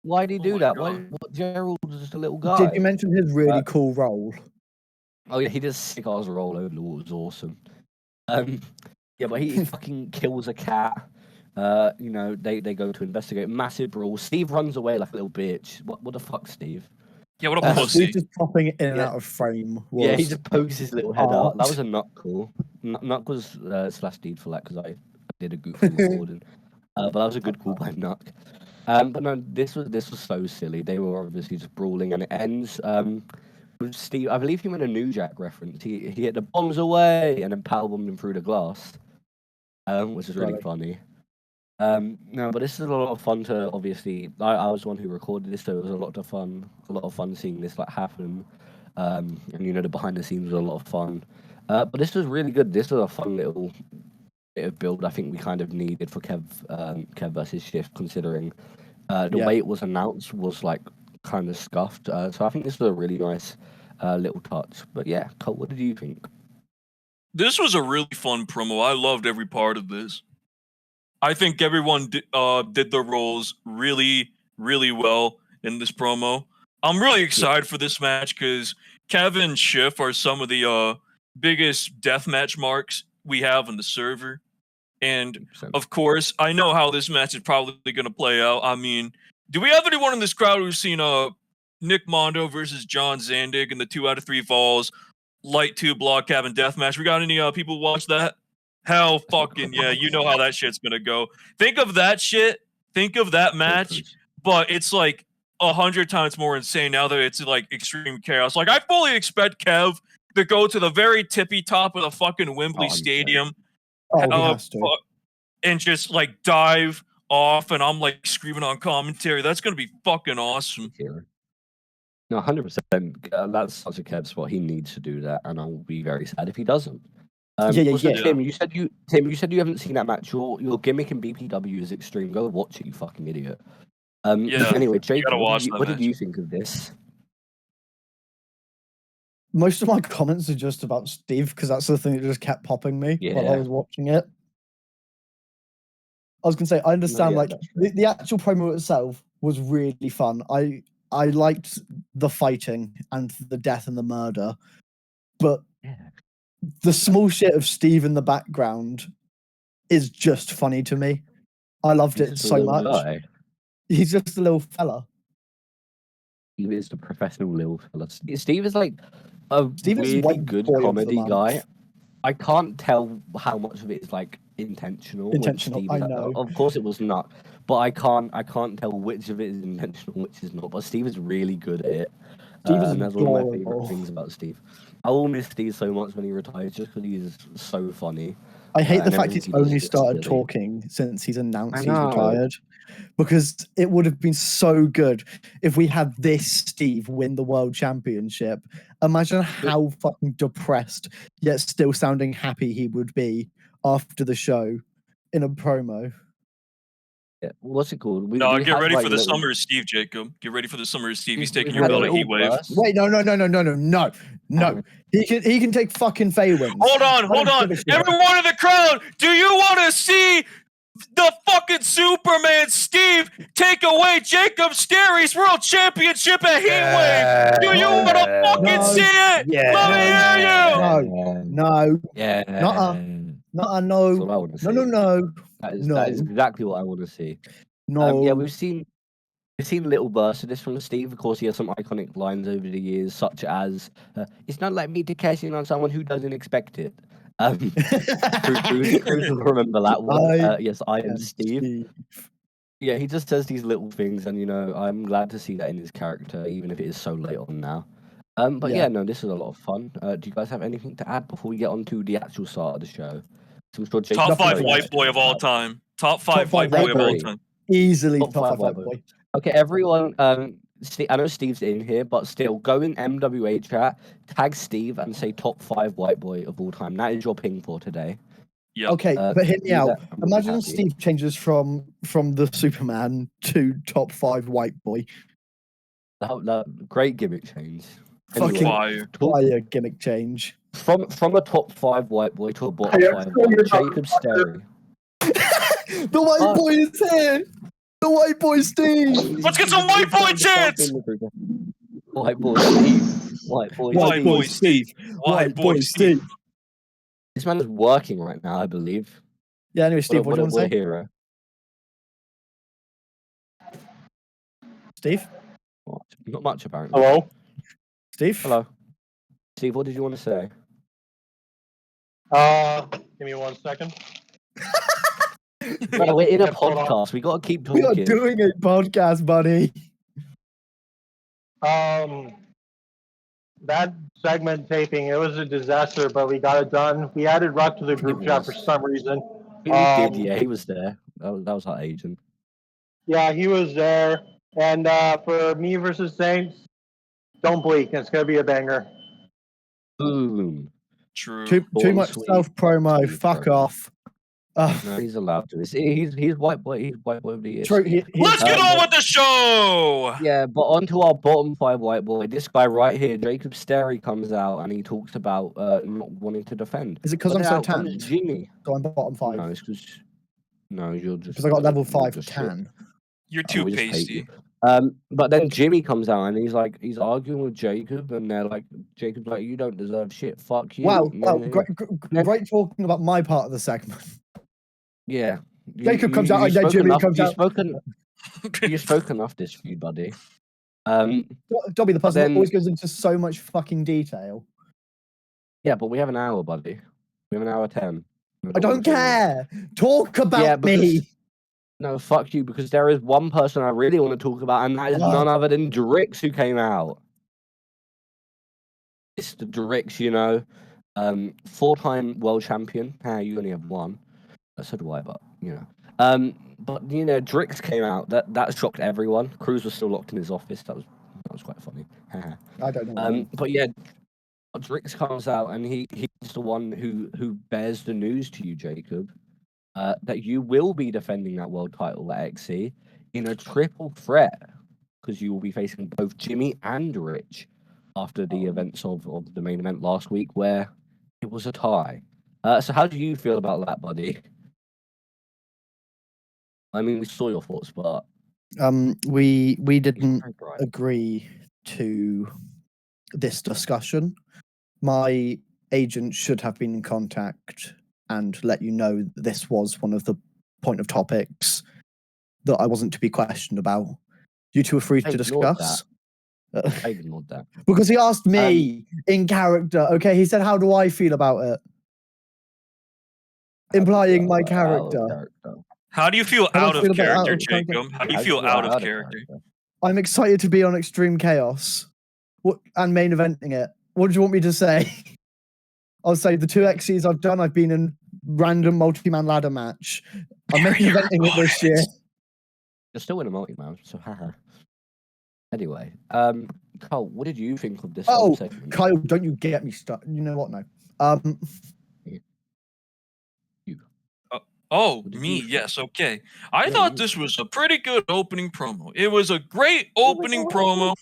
Why did he do that? Why? Gerald was just a little guy. Did you mention his really cool role? Oh yeah, he does sick ass roll over the wall. It was awesome. Yeah, but he fucking kills a cat. You know, they go to investigate. Massive brawl. Steve runs away like a little bitch. What the fuck, Steve? Yeah, what a pussy. Steve just popping in and out of frame. Yeah, he just pokes his little head up. That art. was a nut call. Nut was slash deed for that because I did a goofy recording. But that was a good call by Nuck. But no, this was so silly. They were obviously just brawling, and it ends with Steve. I believe he made a New Jack reference. He hit the bombs away and then powerbombed him through the glass. which is really funny. No, but this is a lot of fun to obviously. I was the one who recorded this, so it was a lot of fun seeing this like happen. And the behind the scenes was a lot of fun. But this was really good. This was a fun little bit of build I think we kind of needed for Kev versus Shift, considering the way it was announced was like kind of scuffed. So I think this was a really nice little touch. But yeah, Colt, what did you think? This was a really fun promo. I loved every part of this. I think everyone did their roles really, really well in this promo. I'm really excited for this match because Kev and Schiff are some of the biggest deathmatch marks we have on the server. And, 100%. of course, I know how this match is probably going to play out. I mean, do we have anyone in this crowd who's seen Nick Mondo versus John Zandig in the 2 out of 3 falls Light 2 block cabin deathmatch? We got any people watch that? Hell fucking yeah, you know how that shit's gonna go. Think of that shit, think of that match, but it's like 100 times more insane now that it's like Extreme Chaos. Like, I fully expect Kev to go to the very tippy top of the fucking Wembley Stadium he has to. and just like dive off, and I'm like screaming on commentary. That's gonna be fucking awesome. No, 100%. That's such a Kev spot. He needs to do that, and I'll be very sad if he doesn't. Tim, you said you haven't seen that match. Your gimmick in BPW is extreme. Go watch it, you fucking idiot. Anyway, Jacob, what did you think of this? Most of my comments are just about Steve because that's the thing that just kept popping me while I was watching it. I was gonna say I understand the actual promo itself was really fun. I liked the fighting and the death and the murder, but the small shit of Steve in the background is just funny to me. I loved it so much. Guy. He's just a little fella. He is the professional little fella. Steve is like a Steve is really good comedy guy. I can't tell how much of it is like intentional. I know. Of course, it was not, but I can't tell which of it is intentional, which is not. But Steve is really good at it. Steve is and that's one of my favorite things about Steve. I will miss Steve so much when he retires, just because he's so funny. I hate the fact he's only started talking since he's announced he's retired. Because it would have been so good if we had this Steve win the world championship. Imagine how fucking depressed yet still sounding happy he would be after the show in a promo. Yeah. What's it called? Get ready for the summer of Steve, Jacob. Get ready for the summer of Steve. He's taking your belt at Heat Wave. Wait, no. He can take fucking Faywins. Hold on. Everyone in the crowd, do you want to see the fucking Superman Steve take away Jacob Sterry's world championship at Heatwave? Do you want to fucking see it? Yeah. Let me hear you. No. Yeah. No. That is exactly what I want to see. No. We've seen little bursts of this from Steve. Of course, he has some iconic lines over the years, such as "It's not like me to cash in on someone who doesn't expect it." Cruz will remember that one. Yes, I am Steve. Yeah, he just says these little things, and I'm glad to see that in his character, even if it is so late on now. This is a lot of fun. Do you guys have anything to add before we get on to the actual start of the show? Top 5 white boy of all time. Top 5 white boy of all time. Easily top 5 white boy. Okay, everyone. I know Steve's in here, but still, go in MWA chat, tag Steve, and say top 5 white boy of all time. That is your ping for today. Yep. Okay, but hit me out. Imagine Steve changes from the Superman to top 5 white boy. That great gimmick change. Fucking fire gimmick change. From a top 5 white boy to a bottom 5 Jacob Sterry. The white boy is here. The white boy Steve. Let's get some white boy chants. White boy Steve. White boy Steve. White boy Steve. This man is working right now, I believe. Yeah. Anyway, Steve, what do you want to say? Hero. Steve. What? Not much apparently. Hello. Steve. Hello. Steve, what did you want to say? Give me 1 second. No, we're in a podcast. We got to keep talking. We are doing a podcast, buddy. That segment taping, it was a disaster, but we got it done. We added Rock to the group chat for some reason. He did, yeah, he was there. That was our agent. Yeah, he was there. And for me versus Saints, don't bleak. It's gonna be a banger. Boom. True. Too much Sweet. self promo. Fuck promo. off. No, he's allowed to. He's white boy. He's white boy of the year. True, Let's get on with the show. Yeah, but on to our bottom 5 white boy. This guy right here, Jacob Sterry, comes out and he talks about not wanting to defend. Is it because But I'm then so out comes tanned? Jimmy. So I'm bottom 5. No, it's because you're just Because I got level you're 5 just shit. tan. You're Oh, too we just hate pasty. you. But then Jimmy comes out and he's arguing with Jacob, and they're like, Jacob's like, you don't deserve shit. Fuck you. Wow, And well, then- great talking about my part of the segment. Yeah. Jacob comes out, and then Jimmy comes out. You spoke enough this feud, buddy. Dobby, the person that then- always goes into so much fucking detail. Yeah, but we have an hour, buddy. We have an hour 10. I don't care. Talk about me. No, fuck you, because there is one person I really want to talk about, and that is none other than Drix, who came out. It's the Drix, 4-time world champion. You only have one. So do I, but But Drix came out. That shocked everyone. Cruz was still locked in his office. That was quite funny. I don't know. But yeah, Drix comes out, and he's the one who bears the news to you, Jacob, that you will be defending that world title at XC in a triple threat, because you will be facing both Jimmy and Rich after the events of the main event last week, where it was a tie. So how do you feel about that, buddy? I mean, we saw your thoughts, but We didn't right. agree to this discussion. My agent should have been in contact and let you know that this was one of the point of topics that I wasn't to be questioned about. You two are free I to ignored discuss. I ignored that. Because he asked me in character. Okay, he said, "How do I feel about it?" Implying my character. How do you feel How do I out of feel about character, out of character? Jacob? How do you feel out of character? I'm excited to be on Xtreme Chaos and main eventing it. What do you want me to say? I'll say the 2 XCs I've done, I've been in random multi-man ladder match. I'm main eventing it this year. You're still in a multi-man, so haha. Anyway, Cole, what did you think of this whole segment? Kyle, don't you get me started. You know what? No. Oh, What did me, you think? yes, okay. I Yeah, thought you- this was a pretty good opening promo. It was a great opening promo.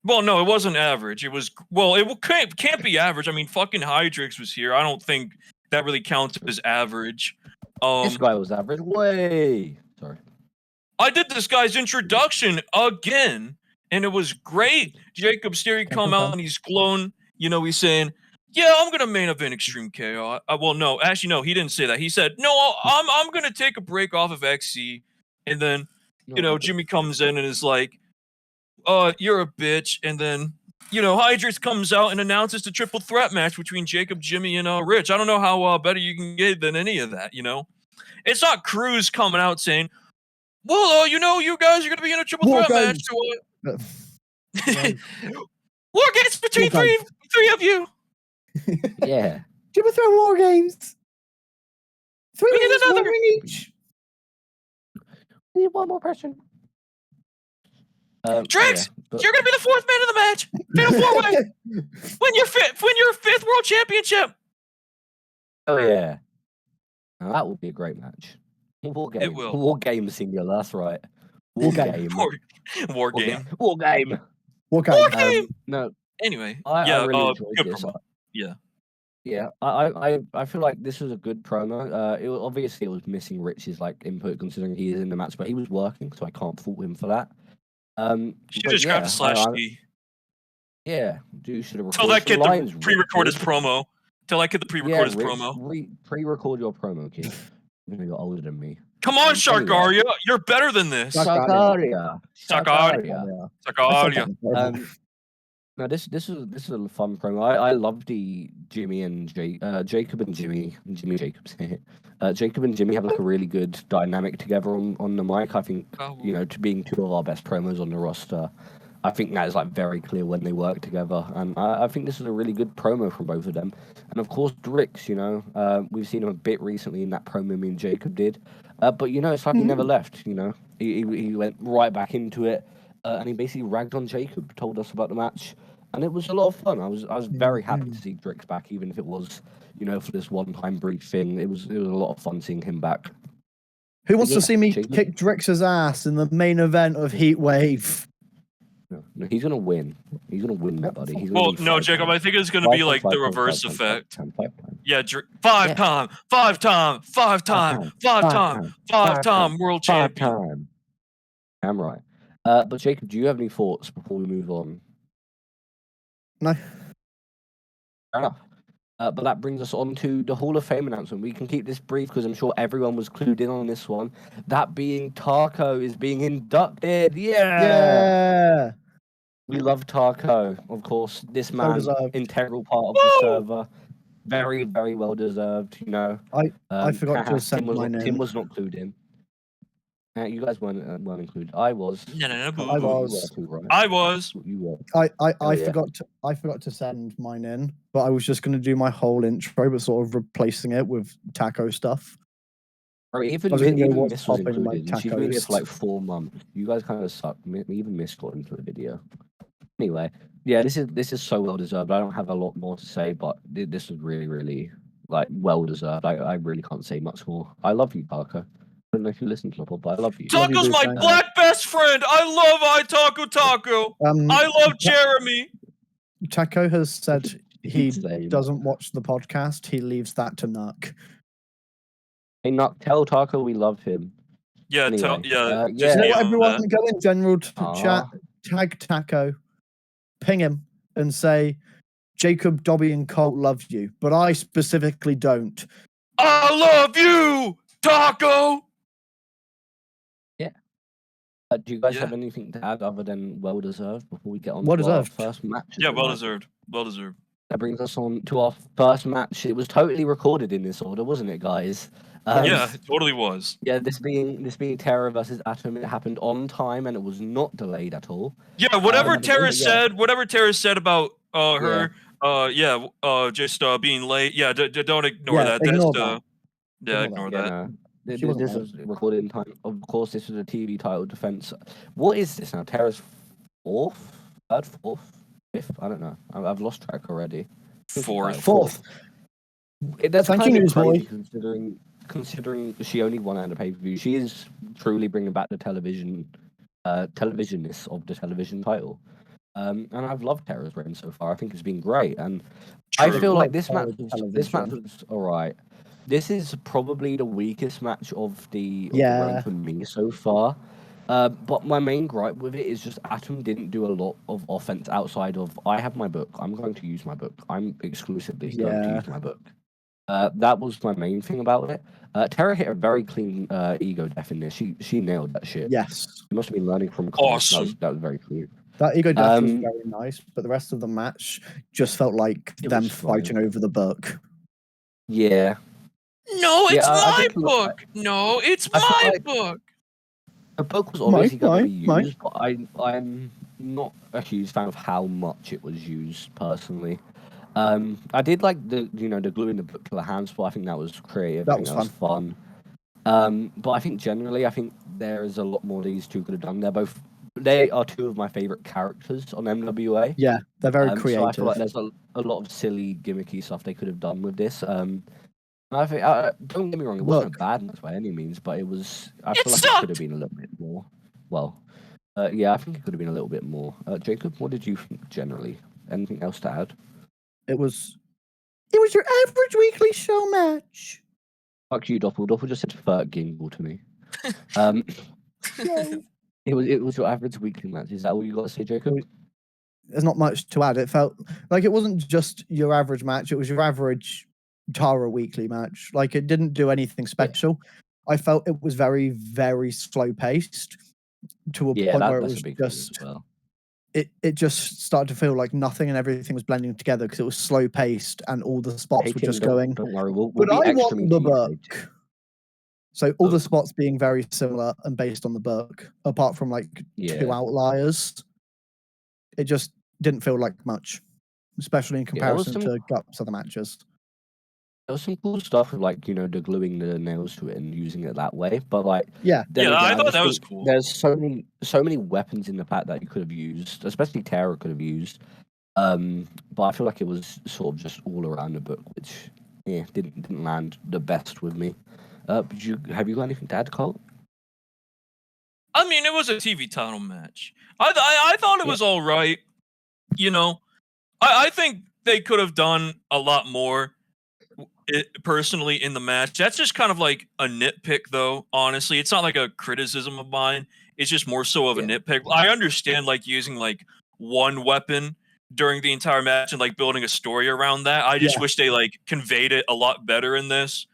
Well, no, it wasn't average. It was, well, it can't be average. I mean, fucking Hydrix was here. I don't think that really counts as average. This guy was average. Way. Sorry. I did this guy's introduction again, and it was great. Jacob Sterry come out and he's glowing. He's saying, "Yeah, I'm gonna main event Xtreme Chaos." Well, no, actually, no, he didn't say that. He said, "No, I'm gonna take a break off of XC," and then Jimmy comes in and is like, "You're a bitch," and then Hydrix comes out and announces the triple threat match between Jacob, Jimmy, and Rich. I don't know how better you can get than any of that. It's not Cruz coming out saying, "Well, you guys are gonna be in a triple War threat match." War games between three of you. Yeah. Do you ever throw war games? 3 We need minutes, another. one ring each. We need one more person. Drix, yeah, but- you're gonna be the 4th man of the match. Fatal 4-way. Win your 5th world championship. Oh yeah. Now, that will be a great match. War game. It will. War game singular. That's right. War War game. game. War game. War game. War game. War game. No, Anyway, I really enjoyed good this. promo. Yeah. Yeah, I feel like this was a good promo. Obviously it was missing Rich's input, considering he is in the match, but he was working, so I can't fault him for that. Should but just grab yeah, the slash I- D. Yeah, dude should have Tell recorded that kid some lines, to pre-record his Rich. promo. Tell that kid to pre-record Yeah, his Rich, promo. pre-record your promo, kid. You're older than me. Come on, Anyway. Sharkaria. You're better than this. Sharkaria. Sharkaria. Sharkaria. No, this is a fun promo. I love the Jimmy and Jacob and Jimmy Jacobs. Jacob and Jimmy have a really good dynamic together on the mic. I think to being 2 of our best promos on the roster. I think that is like very clear when they work together, and I think this is a really good promo from both of them. And of course, Drix, we've seen him a bit recently in that promo me and Jacob did, but it's like he never left. He went right back into it, and he basically ragged on Jacob, told us about the match, and it was a lot of fun. I was very happy to see Drix back, even if it was for this one-time brief thing. It was a lot of fun seeing him back. Who wants Yeah, to see me Jacob. kick Drix's ass in the main event of Heat Wave? No, he's gonna win. He's gonna win that, buddy. Well, no, Jacob. I think it's gonna be like the reverse effect. Yeah, five time world champion. I'm right. But Jacob, do you have any thoughts before we move on? No. Fair enough. But that brings us on to the Hall of Fame announcement. We can keep this brief because I'm sure everyone was clued in on this one. That being Taco is being inducted. Yeah. We love Taco, of course. This man, integral part of the server. Very, very well deserved. I forgot to send my name. Tim was not clued in. You guys weren't included. I was. No, I was. Too, right? I was. You were. I forgot to send mine in, but I was just going to do my whole intro, but sort of replacing it with taco stuff. Or even Miss was included. She's been here for like 4 months. You guys kind of suck. Even Miss got into the video. Anyway, yeah, this is so well deserved. I don't have a lot more to say, but this was really, really well deserved. I really can't say much more. I love you, Parker. I don't know if you listen to the pod, but I love you. Taco's my black best friend. I love Taco. I love Jeremy. Taco has said he doesn't watch the podcast. He leaves that to Nuck. Hey, Nuck, tell Taco we love him. Yeah, anyway, everyone go in general chat, tag Taco, ping him, and say, Jacob, Dobby, and Colt love you, but I specifically don't. I love you, Taco! Yeah. Do you guys have anything to add other than well-deserved before we get on to our first match? Yeah, well-deserved. Well-deserved. That brings us on to our first match. It was totally recorded in this order, wasn't it, guys? Yeah, it totally was. Yeah, this being Terra versus Atom, it happened on time and it was not delayed at all. Yeah, whatever Terra said about her, just being late. Yeah, don't ignore that. Ignore that. No. This was recorded in time. Of course, this was a TV title defense. What is this now? Terra's fourth, fifth? I don't know. I've lost track already. Fourth. That's Thank kind you, of crazy boy. considering she only won at a pay-per-view. She is truly bringing back the televisionness of the television title. And I've loved Terra's reign so far. I think it's been great, and I feel like this match was all right. This is probably the weakest match of the reign for me so far. But my main gripe with it is just Atom didn't do a lot of offense outside of I have my book. I'm going to use my book. I'm exclusively going to use my book. That was my main thing about it. Terra hit a very clean ego death in this. She nailed that shit. Yes. She must have been learning from awesome. That was very clear. That ego death was very nice, but the rest of the match just felt like them fighting over the book. Yeah. No, it's my book. No, it's my book. The book was obviously going to be used, but I'm not a huge fan of how much it was used personally. I did like the gluing the book to the hand spot. I think that was creative. That was fun. But I think generally, there is a lot more these two could have done. They are two of my favorite characters on MWA. Yeah, they're very creative. So I feel like there's a lot of silly, gimmicky stuff they could have done with this. I think, don't get me wrong, it wasn't a bad match by any means, but it was. I feel like it could have been a little bit more. Well, I think it could have been a little bit more. Jacob, what did you think generally? Anything else to add? It was your average weekly show match. Fuck you, Doppel. Doppel just said "fuck gingle" to me. It was your average weekly match. Is that all you got to say, Jacob? There's not much to add. It felt like it wasn't just your average match. It was your average Tara weekly match. Like, it didn't do anything special. I felt it was very, very slow paced to a point where it was just it just started to feel like nothing and everything was blending together because it was slow paced and all the spots were just going. Don't worry, we'll but I want the Xtreme book. So all the spots being very similar and based on the book, apart from like 2 outliers. it just didn't feel like much, especially in Yeah, there was comparison to Gup's other matches. There was some cool stuff with like the gluing the nails to it and using it that way, but like Yeah, then Yeah, again, I thought just that was think cool. There's so many weapons in the pack that you could have used, especially Tara could have used. But I feel like it was sort of just all around the book, which didn't land the best with me. Have you got anything to add, Colt? I mean, it was a TV title match. I thought it was all right. I think they could have done a lot more. Personally, in the match, that's just kind of like a nitpick, though. Honestly, it's not like a criticism of mine. It's just more so of a nitpick. I understand like using like one weapon during the entire match and like building a story around that. I just wish they like conveyed it a lot better in this.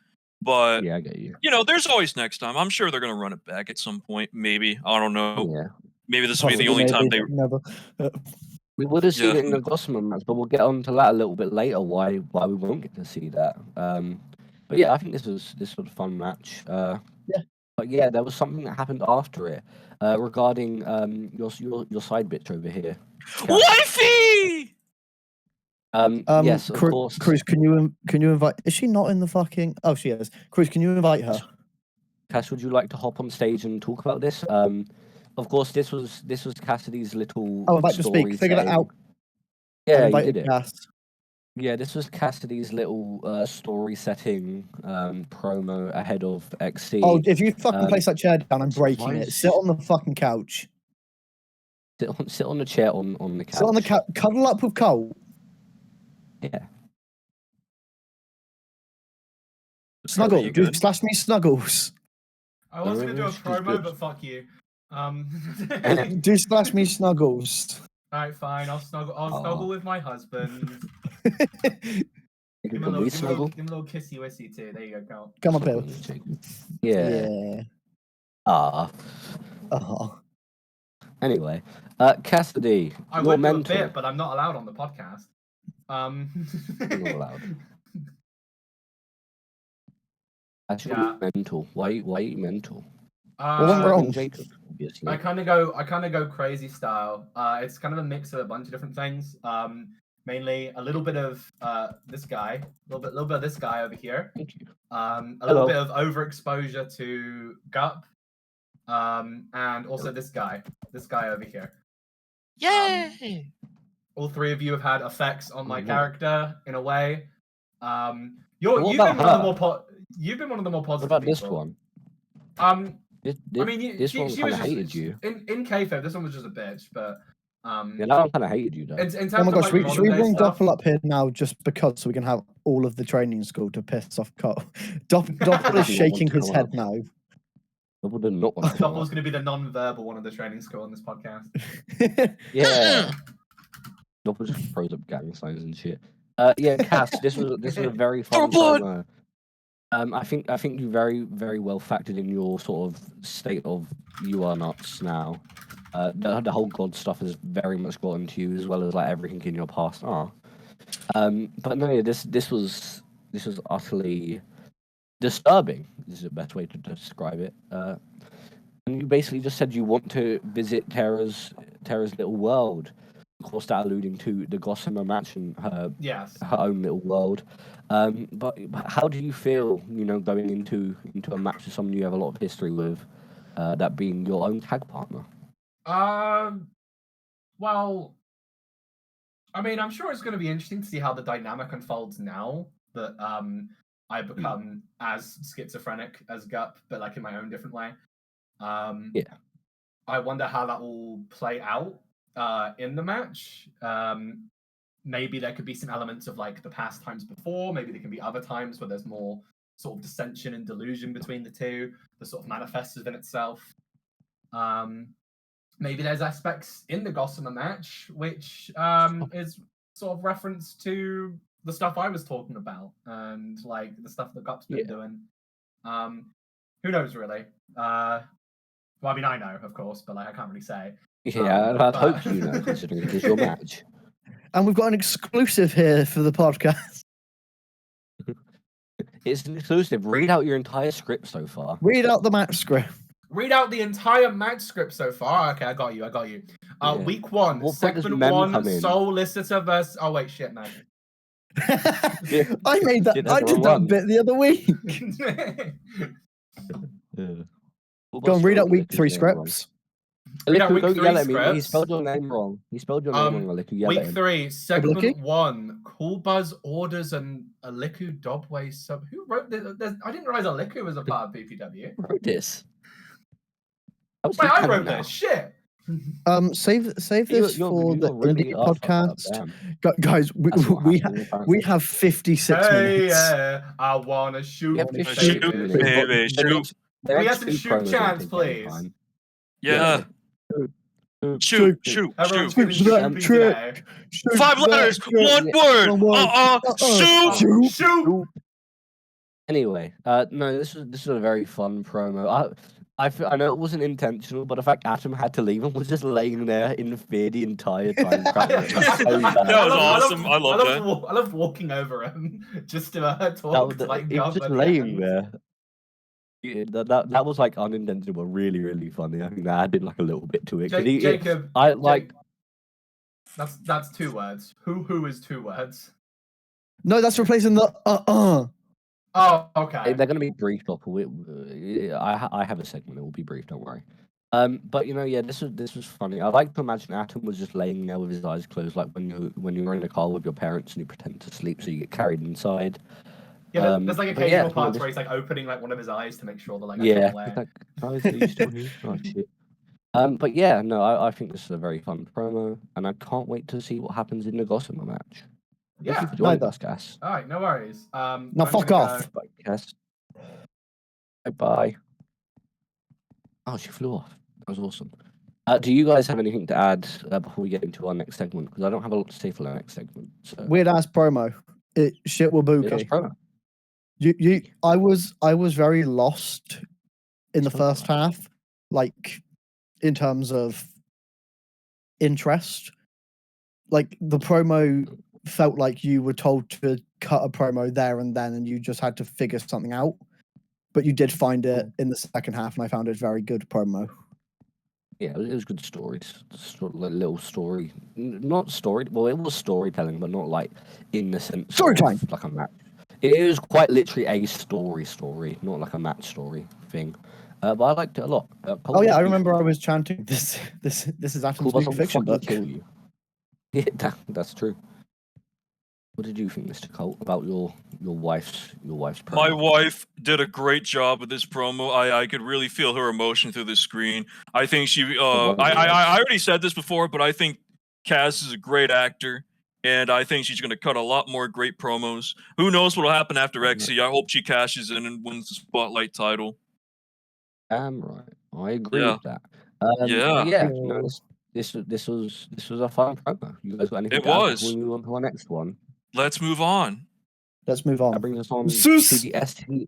But Yeah, I get you. there's always next time. I'm sure they're gonna run it back at some point. Maybe, I don't know. Yeah. Maybe this will be the Possibly, only time maybe, they. never. We would have seen Yeah. it in the Gossamer match, but we'll get on to that a little bit later. Why we won't get to see that? But yeah, I think this was a fun match. But yeah, there was something that happened after it regarding your side bitch over here. Wifey! Yes, of course. Cruz, can you invite? Is she not in the fucking? Oh, she is. Cruz, can you invite her? Cass, would you like to hop on stage and talk about this? Of course, this was Cassidy's little. Oh, about to speak. Figure that out. Yeah, you did it. Cass. Yeah, this was Cassidy's little story setting promo ahead of XC. Oh, if you fucking place that chair down, I'm breaking why it. is- Sit on the fucking couch. Sit on the chair on the couch. Sit on the couch. Cuddle up with Colt. Yeah. Snuggle. you Do good? slash me snuggles. I was gonna do a She's promo, good. but fuck you. Do slash me snuggles. Alright, fine. I'll snuggle with my husband. Give him a Can little, we snuggle? give him a little kissy wissy too. There you go, Carl. Come on, Bill. Yeah. Yeah. Ah. Oh. Anyway, Cassidy, I your would do a mentor. bit, but I'm not allowed on the podcast. You're not allowed. That's your Yeah. mental. Why you mental? Well, I'm wrong. Jacob, obviously. I kind of go crazy style. It's kind of a mix of a bunch of different things. Mainly a little bit of this guy, a little bit of this guy over here. Thank you. A Hello. little bit of overexposure to Gup, and also this guy over here. Yay! All three of you have had effects on my Mhm. character in a way. What You've been about one of the her? more you've been one of the more What positive about this people. one? This one This one kind of hated you. in kayfabe. This one was just a bitch, but Yeah, that one kind of hated you though. in terms Oh my of gosh, like should we modern day bring stuff, Doppel up here now just because so we can have all of the training school to piss off Colt? Doppel is shaking his head now. Double did not want to. Doppel's going to be the non-verbal one of the training school on this podcast. Yeah. Double just froze up gang signs and shit. Yeah, Cass, this was a very fun promo. I think you very, very well factored in your sort of state of you are nuts now. The whole God stuff has very much gotten to you, as well as like everything in your past. But no, this was utterly disturbing. This is the best way to describe it. And you basically just said you want to visit Tara's little world. Of course, that alluding to the Gossamer match and her own little world. But how do you feel, going into a match with someone you have a lot of history with, that being your own tag partner? Well, I mean, I'm sure it's going to be interesting to see how the dynamic unfolds now that I become as schizophrenic as Gup, but like in my own different way. I wonder how that will play out in the match. Maybe there could be some elements of like the past times before. Maybe there can be other times where there's more sort of dissension and delusion between the two that sort of manifests within itself. Maybe there's aspects in the Gossamer match which is sort of reference to the stuff I was talking about and like the stuff that Gup's been doing. Who knows really? Well, I mean, I know, of course, but like I can't really say. Yeah, I'd hope you know, considering it is your match. And we've got an exclusive here for the podcast. It's an exclusive. Read out your entire script so far. Read out the match script. Read out the entire match script so far. Okay, I got you. Yeah. Week 1, What point does segment Mem 1, come in? Solicitor versus. Oh wait, shit, no. I made that. Yeah, that's I the did wrong that one. bit the other week. Yeah. Go on, read out week Aliku's 3 name wrong. scripts. Read out Aliku, week don't 3 yell at me. He scripts. spelled your name wrong. He spelled your name wrong, Aliku. Yell at Week him. 3, segment Aliku? 1, Cool Buzz orders an Aliku Dobby sub. Who wrote this? I didn't realize Aliku was a part of BPW. Who wrote this? That was Wait, his I channel wrote now. this. Shit. Save this for the really indie are fucked up, podcast. damn. Guys, That's what we happened, we apparently. have 56 Hey, minutes. yeah, I wanna shoot. Yeah, baby. 56 Shoot, minutes, baby, but the shoot. next- the We next have some two shoot promos don't chants, take any please. time. Yeah. Shoot. Everyone's Shoot feeling that shoopy trick. today. Shoot 5 that letters, trick. 1 word. One word. Shoot. Shoot. Anyway, no, this was a very fun promo. I know it wasn't intentional, but the fact Atom had to leave and was just laying there in fear the entire time. That was awesome. I love that. I love walking over him just to talk. That, like, it was just laying there. Yeah, that was like unintentional, but really, really funny. I think that added like a little bit to it. 'Cause Jacob, I like. That's 2 words. Who is 2 words? No, that's replacing the Oh, okay. They're going to be briefed up. I have a segment. It will be brief. Don't worry. But yeah, this was funny. I like to imagine Atom was just laying there with his eyes closed, like when you're in the car with your parents and you pretend to sleep, so you get carried inside. Yeah, there's like but occasional yeah, parts where he's like opening like one of his eyes to make sure that like Yeah. aware. It's like, guys, are you still here? Oh, shit. But yeah, no, I think this is a very fun promo, and I can't wait to see what happens in the Gossamer match. Thank Yeah. you for joining Neither. us, Cass. All right, no worries. Now I'm fuck gonna off. go- Bye, Cass. Bye. Oh, she flew off. That was awesome. Do you guys have anything to add before we get into our next segment? Because I don't have a lot to say for the next segment. So. weird ass promo. Shit Yeah, that's Wabuki. promo. I was very lost in the first half, like in terms of interest. Like the promo felt like you were told to cut a promo there and then, and you just had to figure something out. But you did find it in the second half, and I found it a very good promo. Yeah, it was good stories. Little story. Not story. Well, it was storytelling, but not like in the sense Story of time. like a match. It was quite literally a story, not like a match story thing. But I liked it a lot. Oh yeah, I remember I was chanting this is Atom's Cool new fiction book. kill you. Yeah, that's true. What did you think, Mr. Colt, about your wife's promo? My wife did a great job with this promo. I could really feel her emotion through the screen. I think she. I already said this before, but I think Cass is a great actor, and I think she's going to cut a lot more great promos. Who knows what will happen after XC? I hope she cashes in and wins the Spotlight title. Right. I agree Yeah. with that. Yeah. Yeah. No, this was a fun promo. You guys got anything It to add was. before we move on to our next one? Let's move on. Let's move That on. brings us on to Zeus! the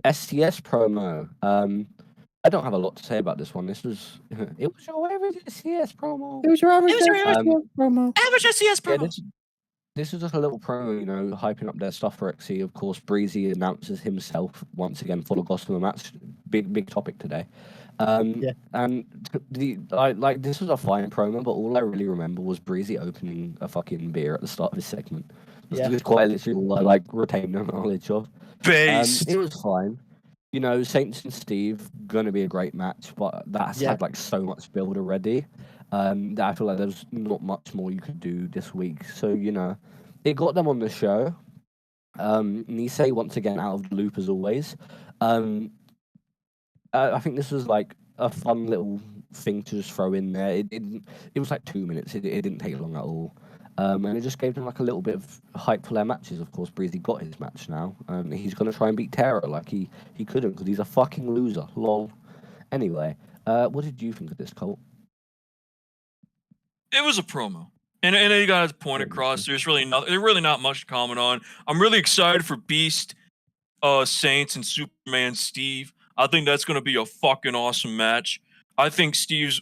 STS promo. I don't have a lot to say about this one. It was your average STS promo. It was your average promo. Average SCS Yeah, this is just a little promo, hyping up their stuff for XC. Of course, Breezy announces himself once again for the Gossamer match. Big topic today. And this was a fine promo, but all I really remember was Breezy opening a fucking beer at the start of his segment. Yeah. It was quite literally all I retained no knowledge of. Based. It was fine. Saints and Steve gonna be a great match, but that's Yeah. had so much build already. That I feel like there's not much more you could do this week. So it got them on the show. Nisei once again out of the loop as always. I think this was like a fun little thing to just throw in there. It was like 2 minutes. It didn't take long at all. And it just gave them like a little bit of hype for their matches. Of course, Breezy got his match now. He's going to try and beat Terra like he couldn't because he's a fucking loser. Lol. Anyway, what did you think of this, Colt? It was a promo. And he got his point across. There's really not much to comment on. I'm really excited for Beast, Saints, and Superman Steve. I think that's going to be a fucking awesome match. I think Saints.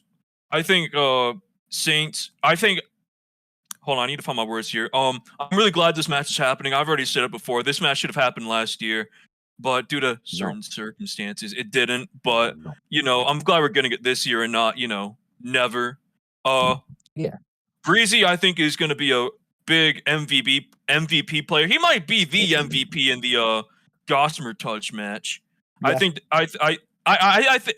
Hold on, I need to find my words here. I'm really glad this match is happening. I've already said it before. This match should have happened last year. but due to certain circumstances, it didn't. But I'm glad we're getting it this year and not never. Yeah. Breezy, I think, is going to be a big MVP player. He might be the MVP in the Gossamer Touch match. Yeah. I think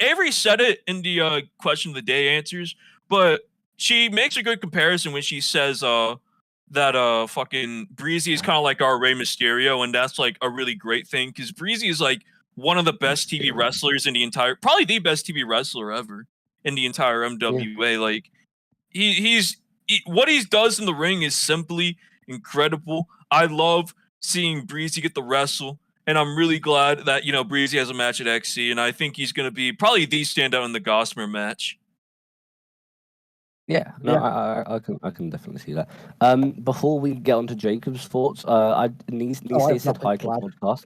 Avery said it in the question of the day answers, but she makes a good comparison when she says that fucking Breezy is kind of like our Rey Mysterio, and that's like a really great thing because Breezy is like one of the best TV wrestlers in the entire, probably the best TV wrestler ever in the entire MWA. Like what he does in the ring is simply incredible. I love seeing Breezy get the wrestle, and I'm really glad that Breezy has a match at XC, and I think he's going to be probably the standout in the Gossamer match. Yeah, no, I can definitely see that. Before we get on to Jacob's thoughts, Nisei said hi to the podcast.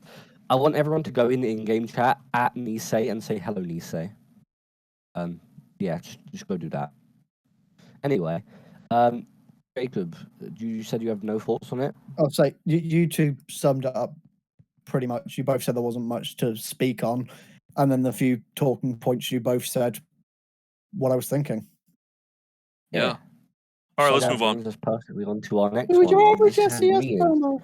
I want everyone to go in the in-game chat at Nisei and say hello, Nisei. Yeah, just go do that. Anyway, Jacob, you said you have no thoughts on it? I'll say you two summed it up pretty much. You both said there wasn't much to speak on, and then the few talking points you both said what I was thinking. Yeah. All right, let's move on. Brings us perfectly on to our next one.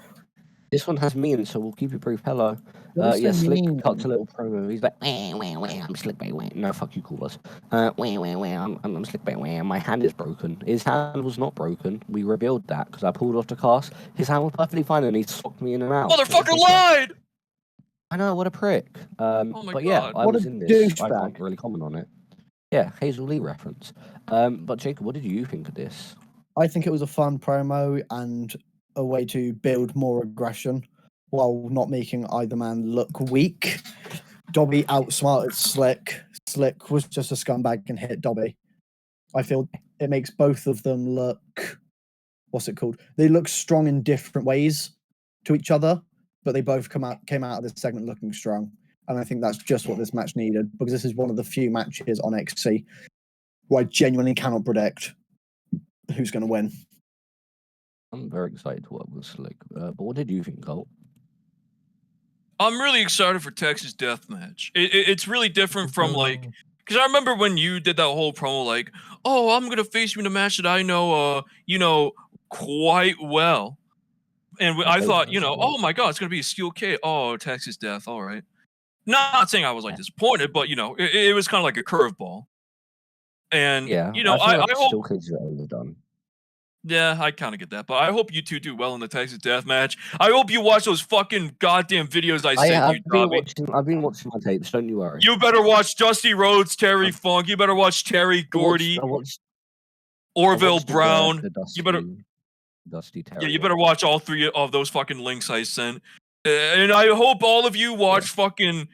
This one has me in, so we'll keep it brief. Hello. Slick cuts a little promo. He's like, I'm Slick Bay. No, fuck you, callers. I'm Slick Bay. My hand is broken. His hand was not broken. We revealed that because I pulled off the cast. His hand was perfectly fine, and he socked me in and out. Motherfucker lied! I know, what a prick. Oh my God. Yeah, I was in this. I can't really comment on it. Yeah, Hazel Lee reference. But Jacob, what did you think of this? I think it was a fun promo and a way to build more aggression while not making either man look weak. Dobby outsmarted Slick. Slick was just a scumbag and hit Dobby. I feel it makes both of them look, what's it called? They look strong in different ways to each other, but they both came out of this segment looking strong. And I think that's just what this match needed, because this is one of the few matches on XC where I genuinely cannot predict who's going to win. I'm very excited to work with Slick. But what did you think, Colt? I'm really excited for Texas Deathmatch. It's really different from because I remember when you did that whole promo, like, oh, I'm going to face you in a match that I know, quite well. And I thought, oh my God, it's going to be a Steel K. Oh, Texas Death. All right. Not saying I was like disappointed, but it was kind of like a curveball. And I hope Steel K's are overdone. Yeah, I kind of get that, but I hope you two do well in the Texas Deathmatch. I hope you watch those fucking goddamn videos I sent you, Dobby. I've been watching my tapes. Don't you worry. You better watch Dusty Rhodes, Terry Funk. You better watch Terry Gordy, Orville Brown. You better Dusty Terry. Yeah, you better watch all three of those fucking links I sent. And I hope all of you watch fucking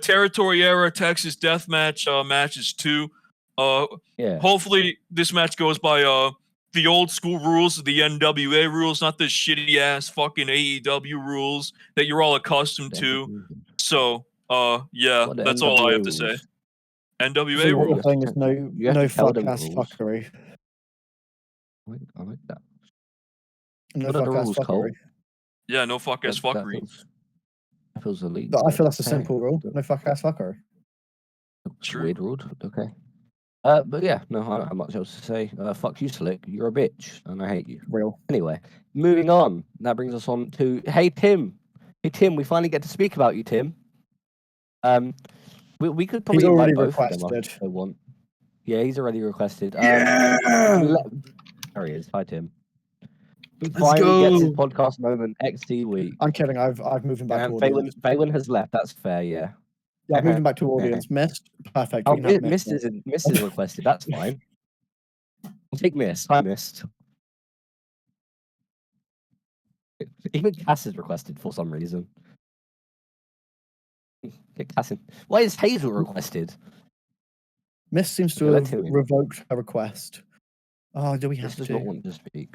Territory Era Texas Deathmatch matches too. Hopefully this match goes by the old school rules, the NWA rules, not the shitty ass fucking AEW rules that you're all accustomed to. So, that's all I have to say. NWA rules. rules. Thing is no fuck ass fuckery. I like that. No fuck ass fuckery. Yeah, no fuck ass fuckery. That feels elite. I feel that's a simple rule. No fuck ass fuckery. True. Weird rule. Okay. But yeah, no, I don't have much else to say. Fuck you, Slick. You're a bitch, and I hate you. Real. Anyway, moving on. That brings us on to Hey Tim. Hey Tim, we finally get to speak about you, Tim. We could probably he's already invite both requested. of them if they want. Yeah, he's already requested. Yeah. There he is. Hi, Tim. He finally gets his podcast moment XT week. I'm kidding. I've moved him back to audience. Phelan has left. That's fair. Yeah. Yeah, moving back to audience. Missed. Perfect. Oh, Mist is requested. That's fine. I'll take Mist. Hi, Mist. Even Cass is requested for some reason. Get Cass in. Why is Hazel requested? Mist seems to have revoked a request. Oh, do we have to? Does not want to speak.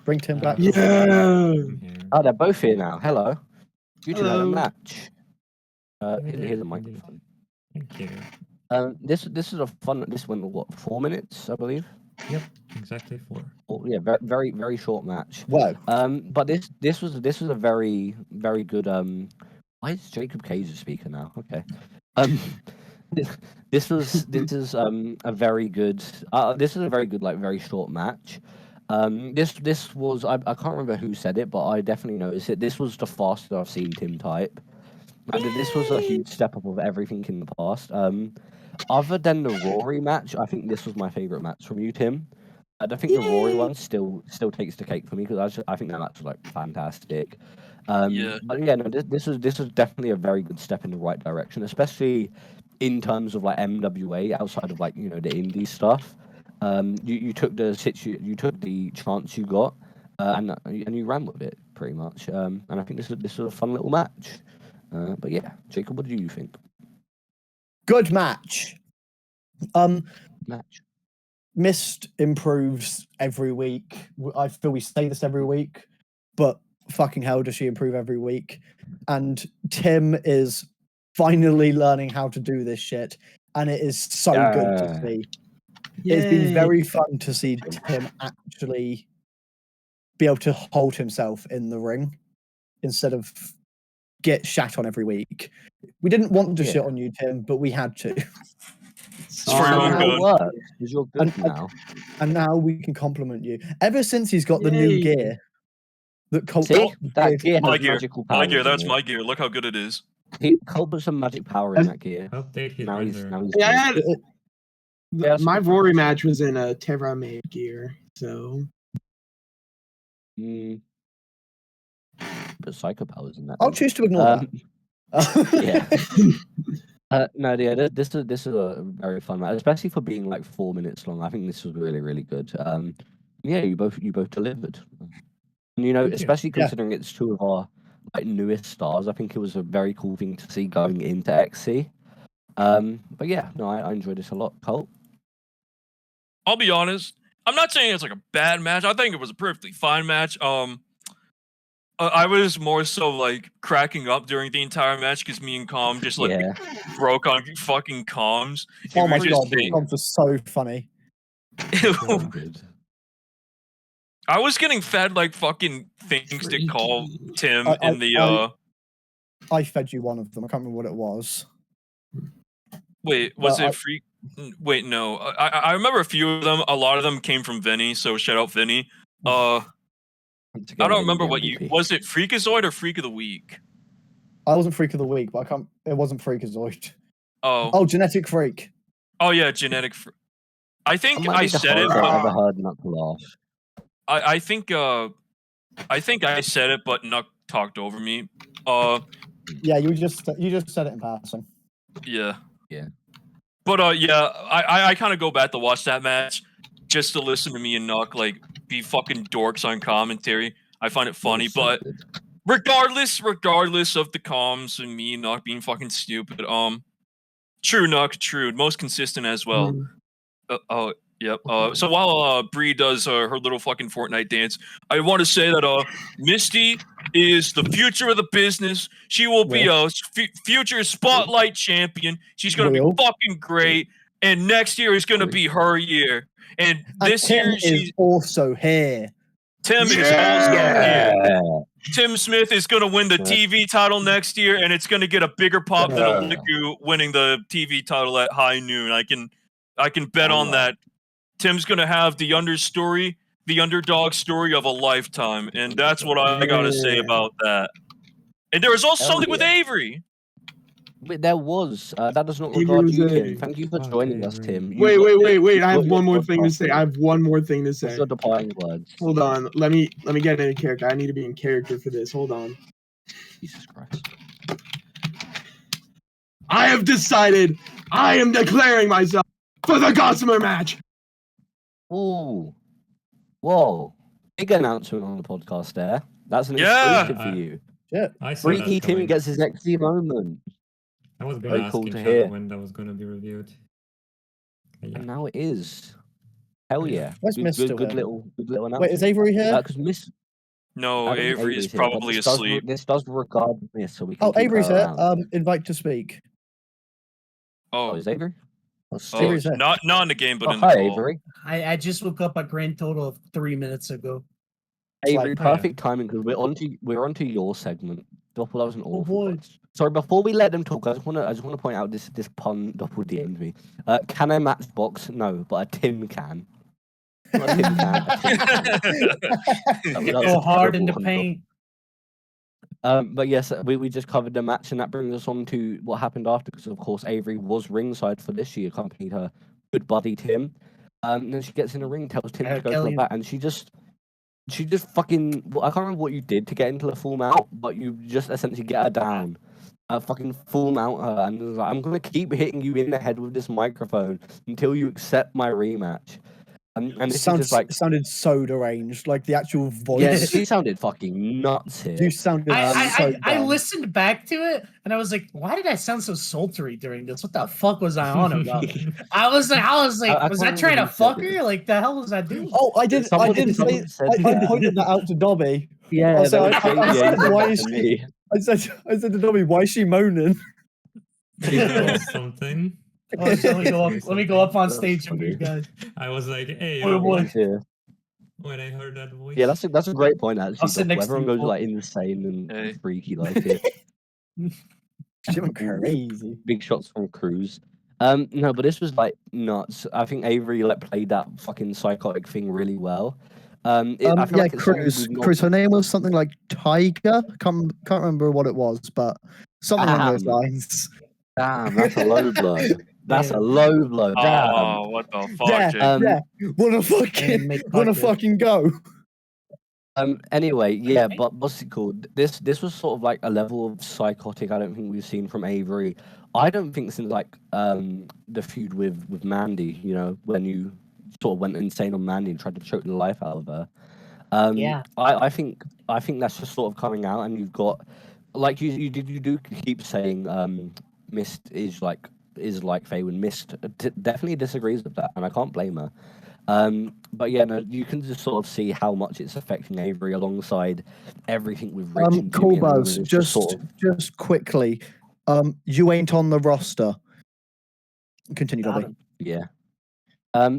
Bring Tim back. Yeah. Oh, they're both here now. Hello. You two have a match. Here's a microphone. Thank you. This is a fun. This went 4 minutes, I believe. Yep, exactly 4. Oh, yeah, very very very short match. Wow. But this was a very very good Why is Jacob Cage a speaker now? Okay. This is a very good like very short match. This was I can't remember who said it, but I definitely noticed it. This was the fastest I've seen Tim type. And this was a huge step up of everything in the past. Other than the Rory match, I think this was my favorite match from you, Tim. I think the Rory one still takes the cake for me because I think that match was like fantastic. But yeah, no, this was definitely a very good step in the right direction, especially in terms of like MWA outside of like the indie stuff. You took the chance you got, and you ran with it pretty much. And I think this was a fun little match. But yeah, Jacob, what do you think? Good match. Match. Mist improves every week. I feel we say this every week, but fucking hell does she improve every week. And Tim is finally learning how to do this shit, and it is so good to see. Yay. It's been very fun to see Tim actually be able to hold himself in the ring instead of get shat on every week. We didn't want to shit on you, Tim, but we had to. It's for your own good. You're good now. And now we can compliment you. Ever since he's got the new gear that Colt that gear my has gear. magical power. My gear, that's my gear. Look how good it is. Colt put some magic power in that gear. Update his Now he's my Rory match was in a Terra made gear, so. But psycho powers in that. I'll choose to ignore that. Yeah. No, yeah, this is a very fun match, especially for being like 4 minutes long. I think this was really, really good. Yeah, you both delivered. And, especially considering it's two of our like newest stars, I think it was a very cool thing to see going into XC. But yeah, no, I enjoyed this a lot. Colt? I'll be honest. I'm not saying it's like a bad match. I think it was a perfectly fine match. I was more so like cracking up during the entire match because me and Calm just like broke on fucking comms. Oh my god, the comms was so funny. I was getting fed like fucking things to call Tim in the I fed you one of them. I can't remember what it was. Wait, was it freak? Wait, no. I remember a few of them. A lot of them came from Vinny, so shout out Vinny. I don't remember what was it Freakazoid or Freak of the Week? I wasn't Freak of the Week, but it wasn't Freakazoid. Oh, Genetic Freak. Oh yeah, Genetic Freak. I think I said it, but I ever heard not to laugh. I think I said it, but Nuck talked over me. Yeah, you just said it in passing. Yeah. Yeah. But yeah, I kind of go back to watch that match just to listen to me and Nuck like be fucking dorks on commentary. I find it funny, but regardless of the comms and me not being fucking stupid, true Nuck, true, most consistent as well. Yep. So while Bree does her little fucking Fortnite dance, I want to say that Misty is the future of the business. She will be a future spotlight champion. She's gonna be fucking great, and next year is gonna be her year. And this year she's also here. Tim is also here. Tim Smith is gonna win the TV title next year, and it's gonna get a bigger pop than Oliku winning the TV title at High Noon. I can bet on that. Tim's gonna have the underdog story of a lifetime, and that's what I gotta say about that. And there was also something with Avery. But there was. That does not regard you, Tim. Thank you for joining us, Tim. Wait. I have one more thing to say. What's your departing words? Hold on. Let me get into character. I need to be in character for this. Hold on. Jesus Christ. I have decided I am declaring myself for the Gossamer match. Ooh. Whoa. Big announcement on the podcast there. That's an exclusive for you. Yeah. Freaky Tim gets his XD moment. I was going to ask each other when that was going to be reviewed. Yeah. And now it is. Hell yeah. Where's Mr. Good little announcement. Wait, is Avery here? No, Avery is probably asleep. This does regard Miss, so we can Avery's here. Invite to speak. Oh, is Avery? Avery's here. Not in the game, but in the call. call. Avery. I just woke up a grand total of 3 minutes ago. Avery, like, perfect timing because we're onto your segment. Doppel, that was an awful. boy. Sorry, before we let them talk, I just want to point out this pun Doppel DM'd me. Can I matchbox? No, but a tin can. Not a tin can. A tin can. That was Go hard in the terrible pun, paint. But yes, we just covered the match, and that brings us on to what happened after, because of course Avery was ringside for this. She accompanied her good buddy Tim. And then she gets in the ring, tells Tim to go to the back, and she just fucking. Well, I can't remember what you did to get into the full mount, but you just essentially get her down, fucking full mount her, and was like, I'm gonna keep hitting you in the head with this microphone until you accept my rematch. And this is just like sounded so deranged, like the actual voice. yeah, she sounded fucking nuts here. You sounded I listened back to it and I was like, why did I sound so sultry during this? What the fuck was I on about? I was like, was I trying to fuck her? Like, the hell was I doing? Oh, I did say I pointed that out to Dobby. Yeah, I said to Dobby, why is she moaning? Something. Oh, so let me go up on stage with you guys. I was like, hey, Oh, boy. when I heard that voice. Yeah, that's a great point actually. I'll sit next to Everyone you, goes Paul. like insane and freaky like it. She went crazy. Big shots from Cruz. No, but this was like nuts. I think Avery like played that fucking psychotic thing really well. I feel Yeah, like it's something Cruz. we've not- Cruz. Her name was something like Tiger. Can't remember what it was, but something along those Damn. lines. Damn, that's a low blow. That's a low blow. Damn. Oh, what the fuck, Yeah, Jake? Wanna fucking go? Anyway, yeah, but what's it called? This was sort of like a level of psychotic I don't think we've seen from Avery. I don't think since like the feud with Mandy, you know, when you sort of went insane on Mandy and tried to choke the life out of her. Yeah. I think that's just sort of coming out, and you've got like you do keep saying Mist is like Faye when Mist definitely disagrees with that, and I can't blame her. But yeah, no, you can just sort of see how much it's affecting Avery alongside everything with Rich and Cool Jimmy, and Buzz, it's just quickly. You ain't on the roster. Continue, Dobby. yeah.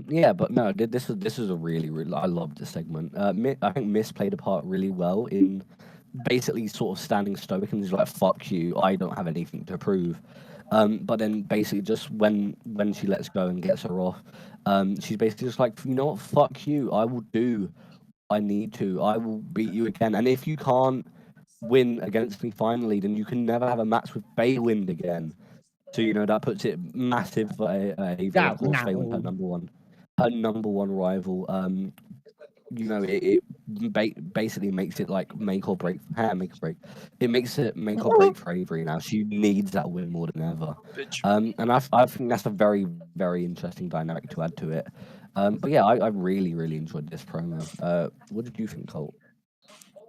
Yeah, but no, this is a really I love this segment. I think Miss played a part really well in basically sort of standing stoic and just like, fuck you, I don't have anything to prove. But then basically just when she lets go and gets her off, she's basically just like, you know what, fuck you, I will do I need to. I will beat you again. And if you can't win against me finally, then you can never have a match with Baywind again. So, you know, that puts it massive for Avery. Of course, Baywind, her number one rival. You know, it basically makes it like make or break. It makes it make or break for Avery now. She needs that win more than ever. And I think that's a very, very interesting dynamic to add to it. But yeah, I really, really enjoyed this promo. What did you think, Colt?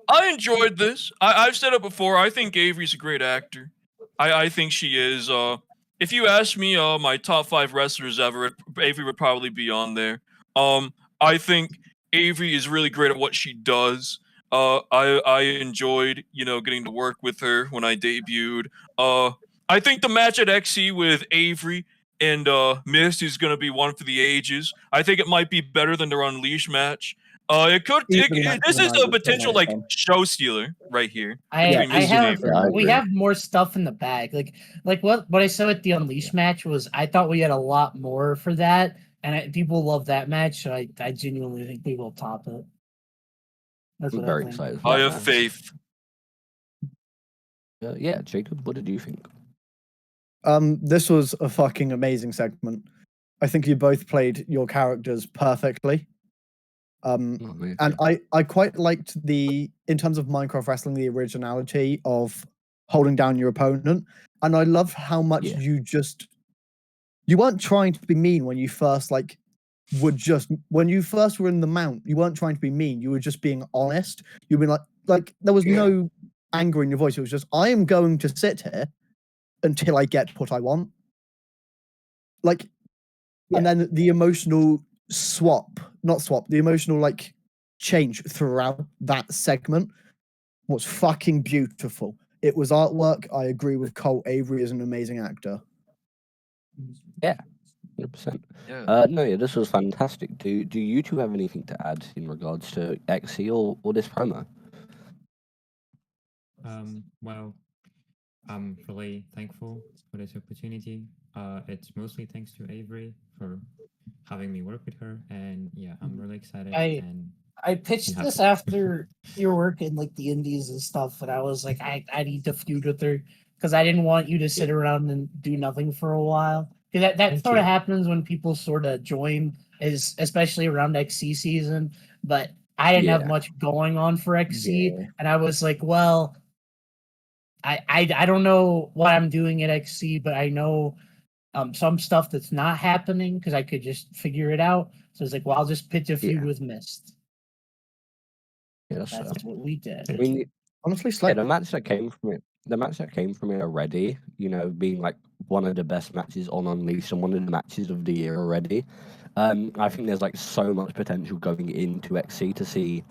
I enjoyed this. I've said it before. I think Avery's a great actor. I think she is. If you ask me, my top 5 wrestlers ever, Avery would probably be on there. I think Avery is really great at what she does. I enjoyed, you know, getting to work with her when I debuted. I think the match at XC with Avery and Mist is going to be one for the ages. I think it might be better than their Unleashed match. This is a potential like show stealer right here. We have more stuff in the bag. Like what I saw at the Unleashed match was I thought we had a lot more for that, and people love that match. So I genuinely think we will top it. That's I'm very excited. I have faith. Yeah, Jacob, what did you think? This was a fucking amazing segment. I think you both played your characters perfectly. And I quite liked in terms of Minecraft wrestling, the originality of holding down your opponent. And I love how much you weren't trying to be mean when you first when you first were in the mount, you weren't trying to be mean. You were just being honest. You were like there was no anger in your voice. It was just, I am going to sit here until I get what I want. And then the emotional the emotional change throughout that segment was fucking beautiful. It was artwork. I agree with Colt. Avery is an amazing actor. Yeah, 100%. Yeah. No, yeah, this was fantastic. Do you two have anything to add in regards to XE or this promo? Well, I'm really thankful for this opportunity. It's mostly thanks to Avery for having me work with her, and yeah, I'm really excited. I pitched this after your work in like the indies and stuff, and I was like, I need to feud with her because I didn't want you to sit around and do nothing for a while. That sort of happens when people sort of join, is especially around XC season. But I didn't have much going on for XC, and I was like, well, I don't know what I'm doing at XC, but I know some stuff that's not happening because I could just figure it out. So it's like, well, I'll just pitch a feud with Mist. Yeah, that's what we did. I mean, honestly, the match that came from it already, you know, being like one of the best matches on Unleashed and one of the matches of the year already. I think there's like so much potential going into XC to see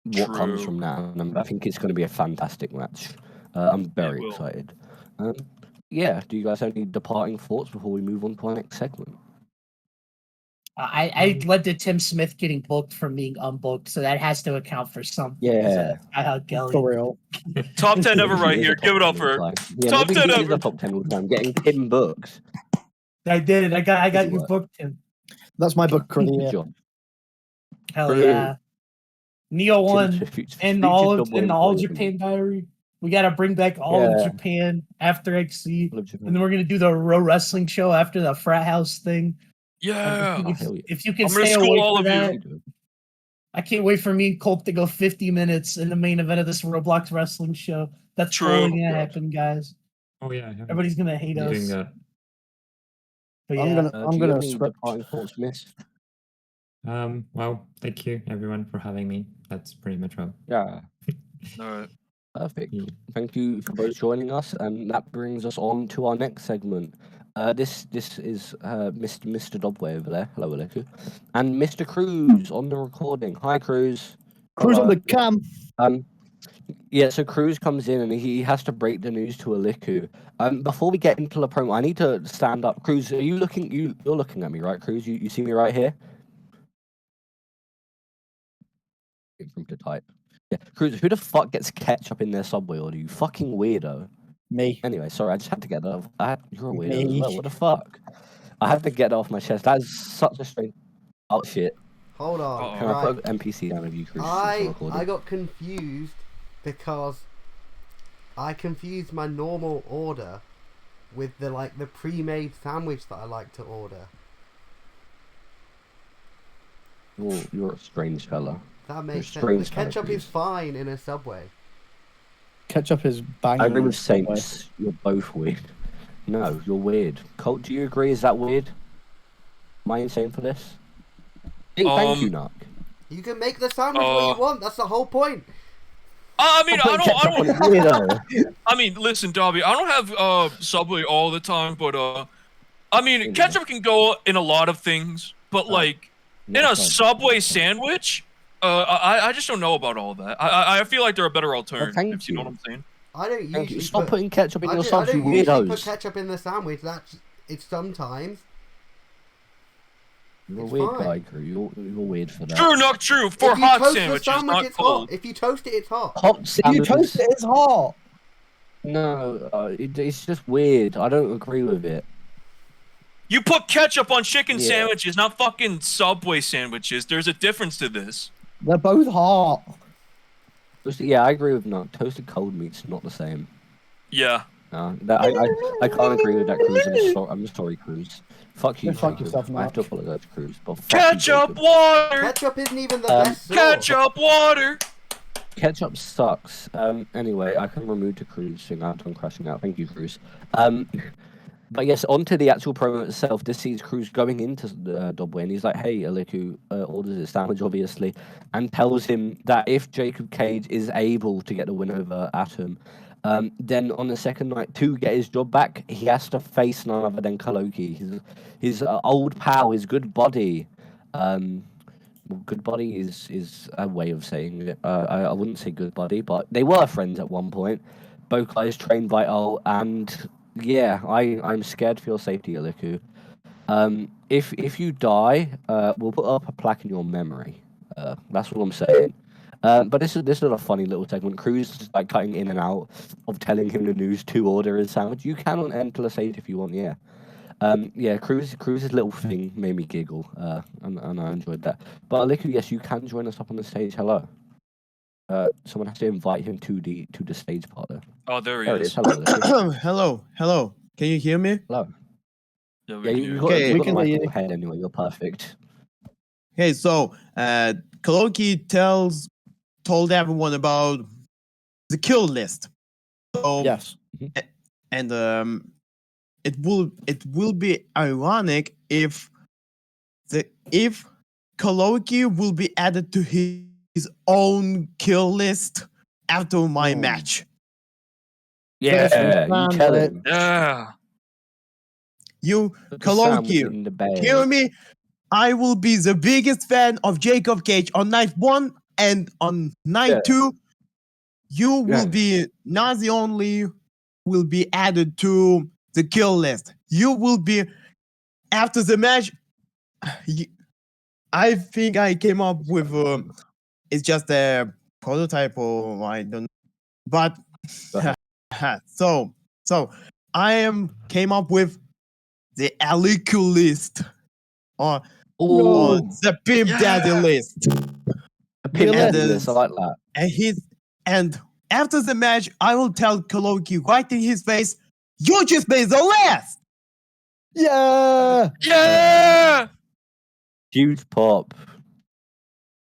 what comes from that, and I think it's going to be a fantastic match. I'm very excited. Yeah, do you guys have any departing thoughts before we move on to our next segment? I led to Tim Smith getting booked from being unbooked, so that has to account for something. Yeah, for real. Top 10 ever right here. Give it up for top 10 ever. Top 10 all the time. Getting Tim booked. I did it. I got you booked, Tim. That's my book for the year. Hell yeah. Neo 1 and the All Japan Diary. We got to bring back all of Japan after XC. And then we're going to do the Row Wrestling show after the frat house thing. Yeah. If you can stay away from that, I can't wait for me and Colt to go 50 minutes in the main event of this Roblox wrestling show. That's totally going to happen, guys. Oh, yeah. Everybody's going to hate us. But yeah. I'm gonna script thoughts missed. Well, thank you everyone for having me. That's pretty much all. Yeah. All right. Perfect. Thank you for both joining us, and that brings us on to our next segment. This is Mr. Dobby over there. Hello, Aleku. And Mr. Cruz on the recording. Hi, Cruz. Cruz on the cam. Yeah, so Cruz comes in and he has to break the news to Aleku. Before we get into the promo, I need to stand up. Cruz, are you looking? You're looking at me, right, Cruz? You see me right here? From to type. Yeah, Cruz, who the fuck gets ketchup in their Subway order? You fucking weirdo. Me. Anyway, sorry, I just had to get that off. You're a weirdo as well. What the fuck? I had to get that off my chest. That is such a strange. Oh shit. Hold on. Can I put an NPC down of you, Cruz? I got confused because I confused my normal order with the pre-made sandwich that I like to order. You're a strange fella. That makes sense. The ketchup is fine in a Subway. Ketchup is banging. I agree with Saints. You're both weird. No, you're weird. Colt, do you agree? Is that weird? Am I insane for this? Hey, thank you, Narc. You can make the sandwich what you want. That's the whole point. I mean, I mean, listen, Dobby. I don't have Subway all the time, but I mean, ketchup can go in a lot of things, but like in a Subway sandwich, I just don't know about all that. I feel like there are better alternatives. If you know what I'm saying. I don't usually stop putting ketchup in your subs, you weirdos. I don't usually put ketchup in the sandwich. It's sometimes. You're a weird guy, Crew. You're weird for that. True, not true. For hot sandwiches, not cold. If you toast it, it's hot. If you toast it, it's hot. No, it's just weird. I don't agree with it. You put ketchup on chicken sandwiches, not fucking Subway sandwiches. There's a difference to this. They're both hot. Yeah, I agree with Narc. Toasted cold meat's not the same. Yeah. I can't agree with that, Cruz. I'm sorry, Cruz. Fuck you. Fuck yourself, I have to apologize, Cruz. Ketchup water. Ketchup isn't even the best. Ketchup water. Ketchup sucks. Anyway, I can remove the Cruz thing. I'm done crashing out. Thank you, Cruz. But yes, onto the actual promo itself. This sees Cruz going into Dobby, and he's like, "Hey, Aleku orders his sandwich, obviously, and tells him that if Jacob Cage is able to get the win over Atom, then on the second night to get his job back, he has to face none other than Kaloki, his old pal, his good buddy. Well, good buddy is a way of saying it. I wouldn't say good buddy, but they were friends at one point. Both guys trained by Ol, and yeah, I'm scared for your safety, Aleku. If you die, we'll put up a plaque in your memory. That's what I'm saying. But this is a funny little segment. Cruz is like cutting in and out of telling him the news to order his sandwich. You can on Endless 8 if you want, yeah. Cruz's little thing made me giggle, and I enjoyed that. But Aliku, yes, you can join us up on the stage. Hello. Someone has to invite him to the stage part there. Oh, there he There it is. is. Hello, Aliku. Hello. Can you hear me? Hello. Yeah, Yeah, we can you hear you. got, Okay, you we got the can mic hear on you. your head anyway. You're perfect. Okay, so Kaloki told everyone about the kill list. So Yes. and it will be ironic if Kaloki will be added to his own kill list after my Hmm. match. Yeah, you tell sandwich. him. Yeah. You Put the sandwich Kaloki, in the bag. hear me? I will be the biggest fan of Jacob Cage on night 1 and on night Yeah. 2. You Yeah. will be not the only will be added to the kill list. You will be after the match. I think I came up with it's just a prototype or I don't know. But so I came up with the Aliku list or Oh, the Pimp Daddy list. a pimp and daddy the- list. I like that. And after the match, I will tell Kaloki right in his face, you just made the list! Yeah. Yeah. Huge pop.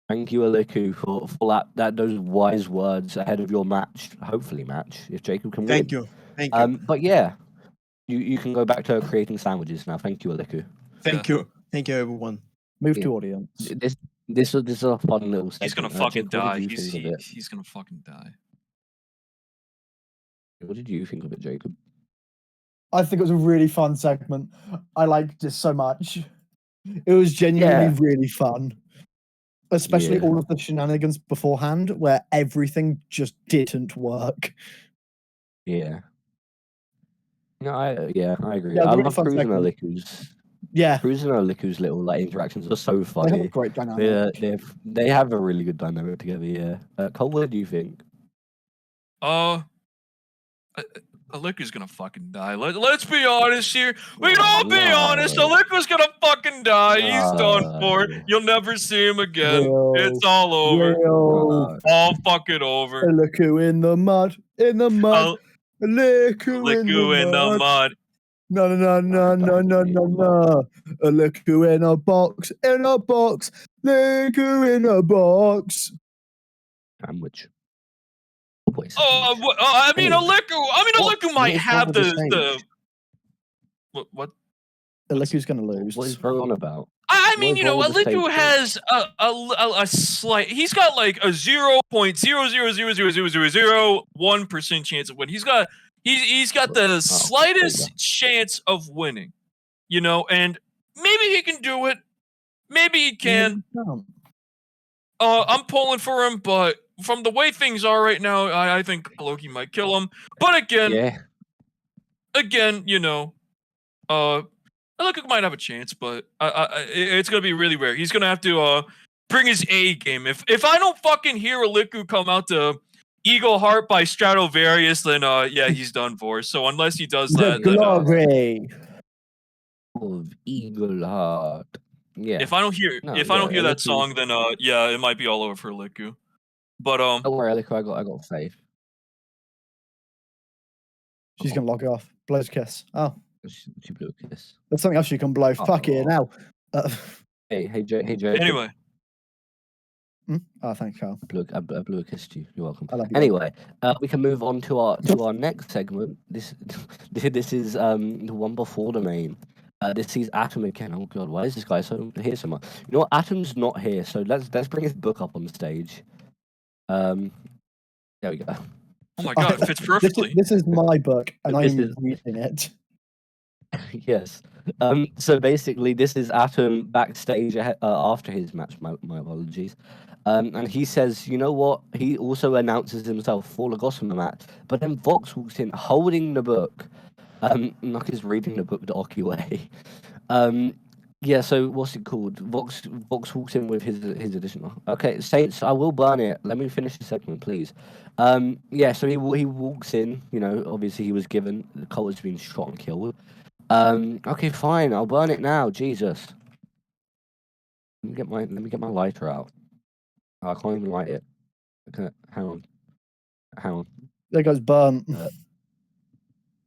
Thank you, Aliku, for those wise words ahead of your match. Hopefully, match if Jacob can win. Thank you. Thank you. But yeah, you can go back to creating sandwiches now. Thank you, Aliku. Thank you. Thank you, everyone. Move Yeah. to audience. This is a fun little segment. He's gonna fucking Jacob, what die. did you think of it? He's gonna fucking die. What did you think of it, Jacob? I think it was a really fun segment. I liked it so much. It was genuinely Yeah. really fun. Especially Yeah. all of the shenanigans beforehand where everything just didn't work. Yeah. No, I agree. Yeah, I they're really love fun Cruz and segment. Aliku's. Yeah, Cruz and Aliku's little like interactions are so they have a funny. great dynamic. They have a really good dynamic together. Yeah. Cole, what do you think? Aliku's gonna fucking die. Let's be honest here. We can Oh, all be honest. no. Aliku's gonna fucking die. He's done for. No. You'll never see him again. Real, It's all over. real. All fucking over. Aliku in the mud. In the mud. Al- Aliku in Aliku in the the mud. mud. No, no, no, no, no, no, no, no. Aliku in a box. In a box. Aliku in a box. Sandwich. Boy, I mean, Hey. Aliku might what is have wrong with the. stage? What? Aliku's gonna lose. What is going on about? I What mean, is you know, wrong with the Aliku stage, has a slight. He's got like a 0.0000001% chance of winning. He's got the slightest chance of winning. You know, and maybe he can do it. Maybe he can. I'm pulling for him, but from the way things are right now, I think Loki might kill him. But again, you know, Aliku might have a chance, but it's gonna be really rare. He's gonna have to bring his A game. If I don't fucking hear Aliku come out to Eagle Heart by Stratovarius, then yeah, he's done for. So unless he does The that, then, glory Of Eagle Heart. Yeah. if I don't hear No, I don't hear that Aliku- song, then yeah, it might be all over for Aliku. But Don't worry, Aliku, I got faith. She's gonna log off. Blows kiss. Oh, She blew a kiss. there's something else you can blow. Fuck it now. Hey, Jay. anyway, Oh, thanks, Carl. I blew a kiss to you. You're welcome. I love you. Anyway, we can move on to our next segment. This is the one before the main. This is Atom again. Oh god, why is this guy here so much? You know what? Atom's not here, so let's bring his book up on the stage. There we go. oh my god, it fits perfectly. This is my book, and This I'm is- reading it. Yes. So basically, this is Atom backstage after his match. My apologies. And he says, you know what? He also announces himself for the Gossamer match. But then Vox walks in holding the book. Nuck is reading the book the Oki way. Yeah, so what's it called? Vox walks in with his additional. Okay, Saints, I will burn it. Let me finish the segment, please. Yeah, so he walks in. You know, obviously he was given the Colt has been shot and killed. Okay, fine. I'll burn it now. Jesus. Let me get my lighter out. I can't even light it. Okay, hang on. There goes burnt.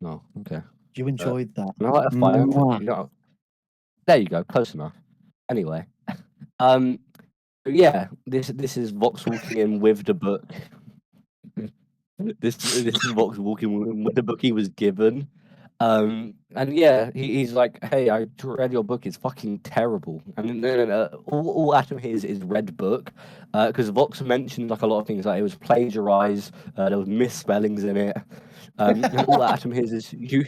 No, okay. You enjoyed that. Can I light a fire? Mwah. No. There you go. Close enough. Anyway, yeah, this is Vox walking in with the book. This is Vox walking in with the book he was given. And yeah, he's like, "Hey, I read your book. It's fucking terrible." And then all Atom hears is "read book," because Vox mentioned like a lot of things, like it was plagiarized. There was misspellings in it. And all Atom hears is, "You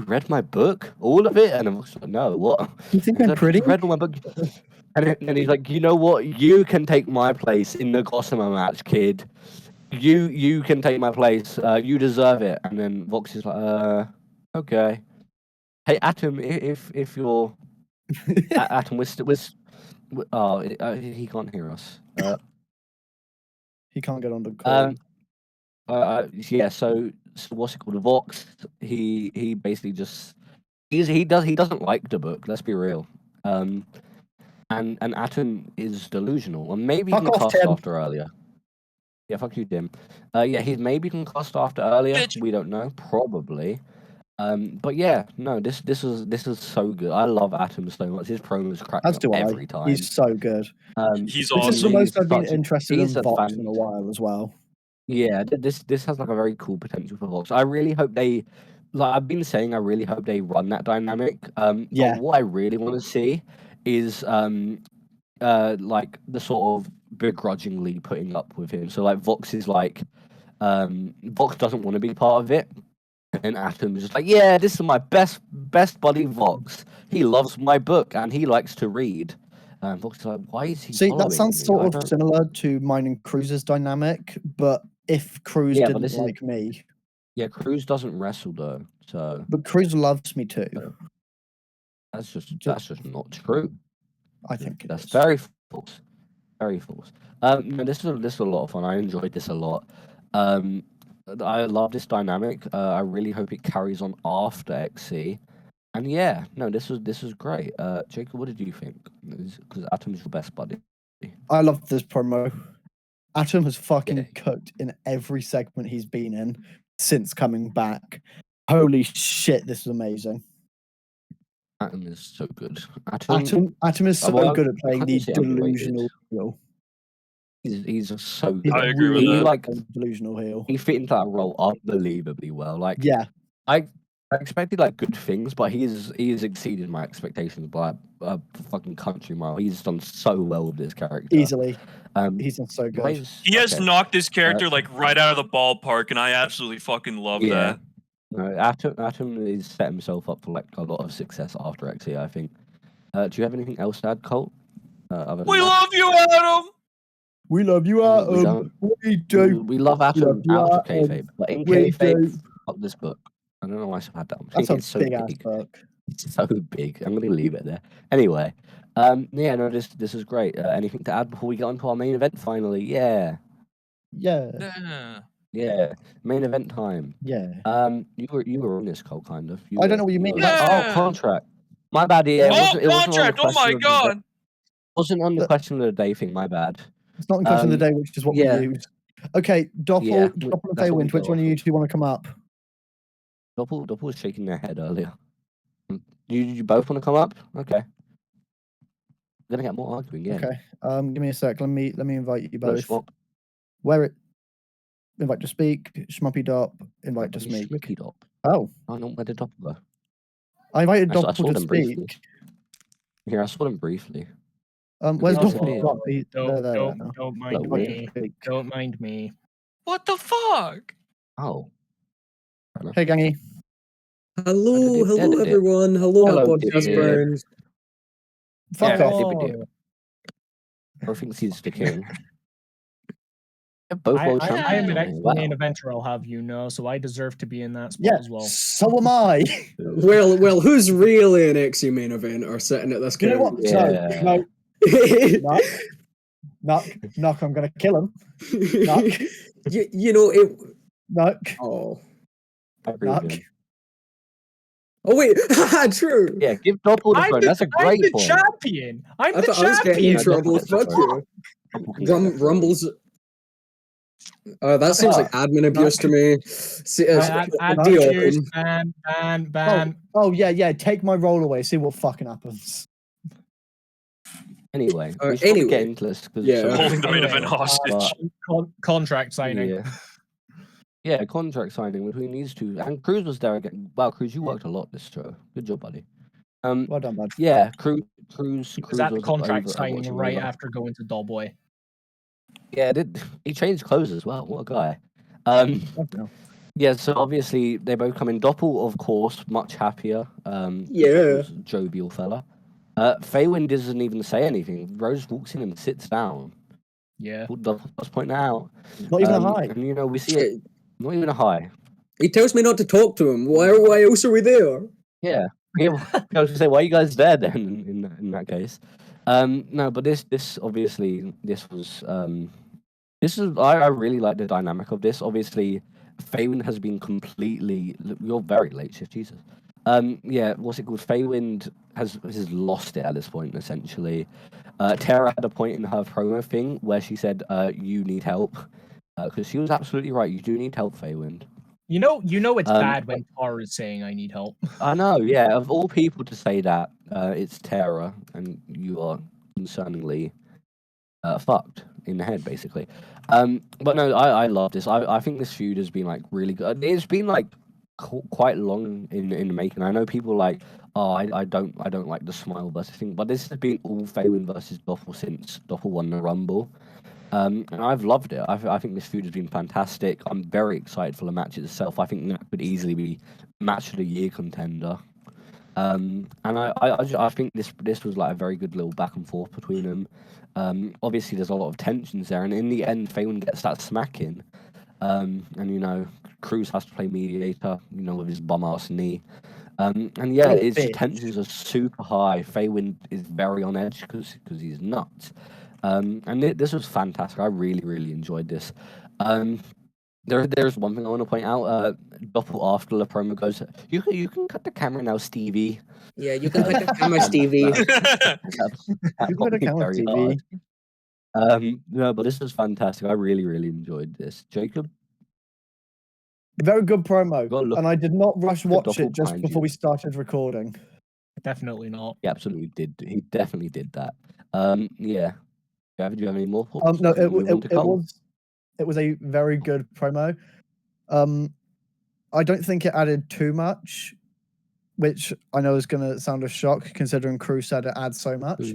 read my book, all of it?" And I'm like, "No, what? You think He's I'm like, pretty? "You read all my book." And he's like, "You know what? You can take my place in the Gossamer match, kid. You can take my place. You deserve it." And then Vox is like, okay. Hey, Atom, if you're Atom, he can't hear us. He can't get on the call. Yeah. So what's it called? Vox. He basically just he doesn't like the book. Let's be real. And Atom is delusional, and maybe he Fuck off, concussed Tim. after earlier. Yeah, fuck you, Dim. Yeah, he's maybe concussed after earlier. Bitch. We don't know. Probably. But yeah, no, this is so good. I love Atom so much. His promos crack me As up do I. every time. He's so good. He's This is the awesome. most I've been He's such a- interested in he's a Vox fan- in a while as well. Yeah, this has like a very cool potential for Vox. I really hope they, like I've been saying, I really hope they run that dynamic. Yeah. But what I really want to see is like the sort of begrudgingly putting up with him. So like Vox is like, Vox doesn't want to be part of it. And Atom is just like, yeah, this is my best buddy Vox. He loves my book and he likes to read. And Vox is like, why is he? See, that following sounds me? I sort of don't- similar to mine and Cruz's dynamic, but if Cruz Yeah, but didn't this is- like me, Yeah, Cruz doesn't wrestle though, so but Cruz loves me too. that's just not true. I think it That's is. very false. Very false. No, this is a lot of fun. I enjoyed this a lot. I love this dynamic. I really hope it carries on after XC. And yeah, no, this was great. Jacob, what did you think? Because Atom's your best buddy. I love this promo. Atom has fucking Yeah. cooked in every segment he's been in since coming back. Holy shit, this is amazing. Atom is so good. Atom Atom is so well, good at I playing can't the say underrated. delusional heel. he's just so He's good. I agree with really that. Like delusional heel. he fit into that role unbelievably well. Like Yeah, I expected like good things, but he's exceeded my expectations by a fucking country mile. He's done so well with this character. easily. Um, He's done so good. plays- He has okay. knocked his character like right out of the ballpark, and I absolutely fucking love Yeah. that. No, Atom has set himself up for like a lot of success after XE, I think. Do you have anything else to add, Colt? Other than We that? love you, Adam. We love you, We Atom. don't. We do. We love Atom you, out of Atom. kayfabe, but in We kayfabe, do. fuck this book. I don't know why I had that. That's It's a so big ass big. book. It's so big. I'm gonna leave it there. Anyway, yeah, no, this is great. Anything to add before we get on to our main event finally? Yeah, Yeah, Yeah. main event time. yeah. You were in this, Colt, kind of. I don't know what you mean. Yeah. Oh, contract. My bad. Yeah, it wasn't on the Contract! Oh my question of the day. god! Wasn't on the Look. question of the day thing. My bad. It's not in question of the Um, day, which is what yeah. we use. Okay, Doppel, Yeah, Doppel and that's what we Fairwind, which go one of off you of. two want to come up? Doppel was shaking their head earlier. You both want to come up? Okay. We're gonna get more arguing. Yeah. Okay. Give me a sec. Let me invite you No, both. swap. Where it? Invite to speak. Schmuppy Dop. Invite to speak. Schmicky Dop. Oh, I don't know where the Doppel go. I invited I saw Doppel to them briefly. speak. Yeah, I saw them briefly. Where's Hello. Doppel? Oh, Don't, there don't, now. don't Hello, mind weird. me. Speak. Don't mind me. What the fuck? Oh. Fair enough. Hey, Gangy. Hello, Edit hello it. everyone. Hello, Hello, podcast Dip. burns. Fuck Yeah, off. Dippy Dip. Or thinks he's the king. Both world I champions. am an Wow. ex-main eventer, I'll have you know, so I deserve to be in that spot Yeah, as well. so am I. Well, who's really an XU main eventer sitting at this You know count? what? Yeah. No. Knock, I'm gonna kill him. Knock. You know it. Knock. Oh. I agree with Knock. him. Oh wait, haha, true. Yeah, give Doppel the I'm phone. the, That's a I'm great the point. champion. I'm I the thought I was getting in champion. trouble. Fuck you. Rumbles. That seems like admin abuse to me. See, Add deal. abuse, ban. Oh yeah. Take my role away. See what fucking happens. Anyway, Uh, we should probably anyway. get into this because Yeah. Holding the main Anyway, event hostage. Contract signing. Yeah, contract signing between these two. And Cruz was there again. Wow, Cruz, you worked a lot this show. Good job, buddy. Well done, bud. Yeah, Cruz He was at the contract over- signing watching right over. after going to Dollboy. Yeah, he changed clothes as well. What a guy. Yeah, so obviously they both come in. Doppel, of course, much happier. Yeah. Jovial fella. Faywin doesn't even say anything. Rose walks in and sits down. Yeah. Doppel's pointing out. Not even a hi. And we see it. Not even a hi. He tells me not to talk to him. Why else are we there? Yeah. I was going to say, why are you guys there then? In that case, no. But this obviously this was this is I really like the dynamic of this. Obviously, Faywin has been completely. You're very late, Shift. Jesus. Yeah. What's it called? Faywin has lost it at this point essentially. Tara had a point in her promo thing where she said, "You need help," because she was absolutely right. You do need help, Faywin. You know it's bad when Tara is saying I need help. I know, yeah. Of all people to say that, it's Tara, and you are concerningly fucked in the head, basically. But no, I love this. I think this feud has been like really good. It's been like quite long in the making. I know people like, oh, I don't like the smile versus thing, but this has been all Faywin versus Doppel since Doppel won the Rumble. And I've loved it. I think this feud has been fantastic. I'm very excited for the match itself. I think that could easily be match of the year contender. And I think this was like a very good little back and forth between them. Obviously, there's a lot of tensions there, and in the end, Faywin gets that smack in. And Cruz has to play mediator, with his bum ass knee. And yeah, its tensions are super high. Faywin is very on edge because he's nuts. And this was fantastic. I really, really enjoyed this. There's one thing I want to point out. Doppel after the promo goes, you can cut the camera now, Stevie. Yeah, you can cut the camera, Stevie. You got a camera, Stevie. No, but this was fantastic. I really, really enjoyed this. Jacob? Very good promo. And I did not rush watch Doppel it just behind before you. we started recording. Definitely not. He absolutely did. He definitely did that. Yeah. Do you have any more thoughts? No, before we move on to Cole? it was a very good promo. I don't think it added too much, which I know is going to sound a shock considering Cruz said it adds so much.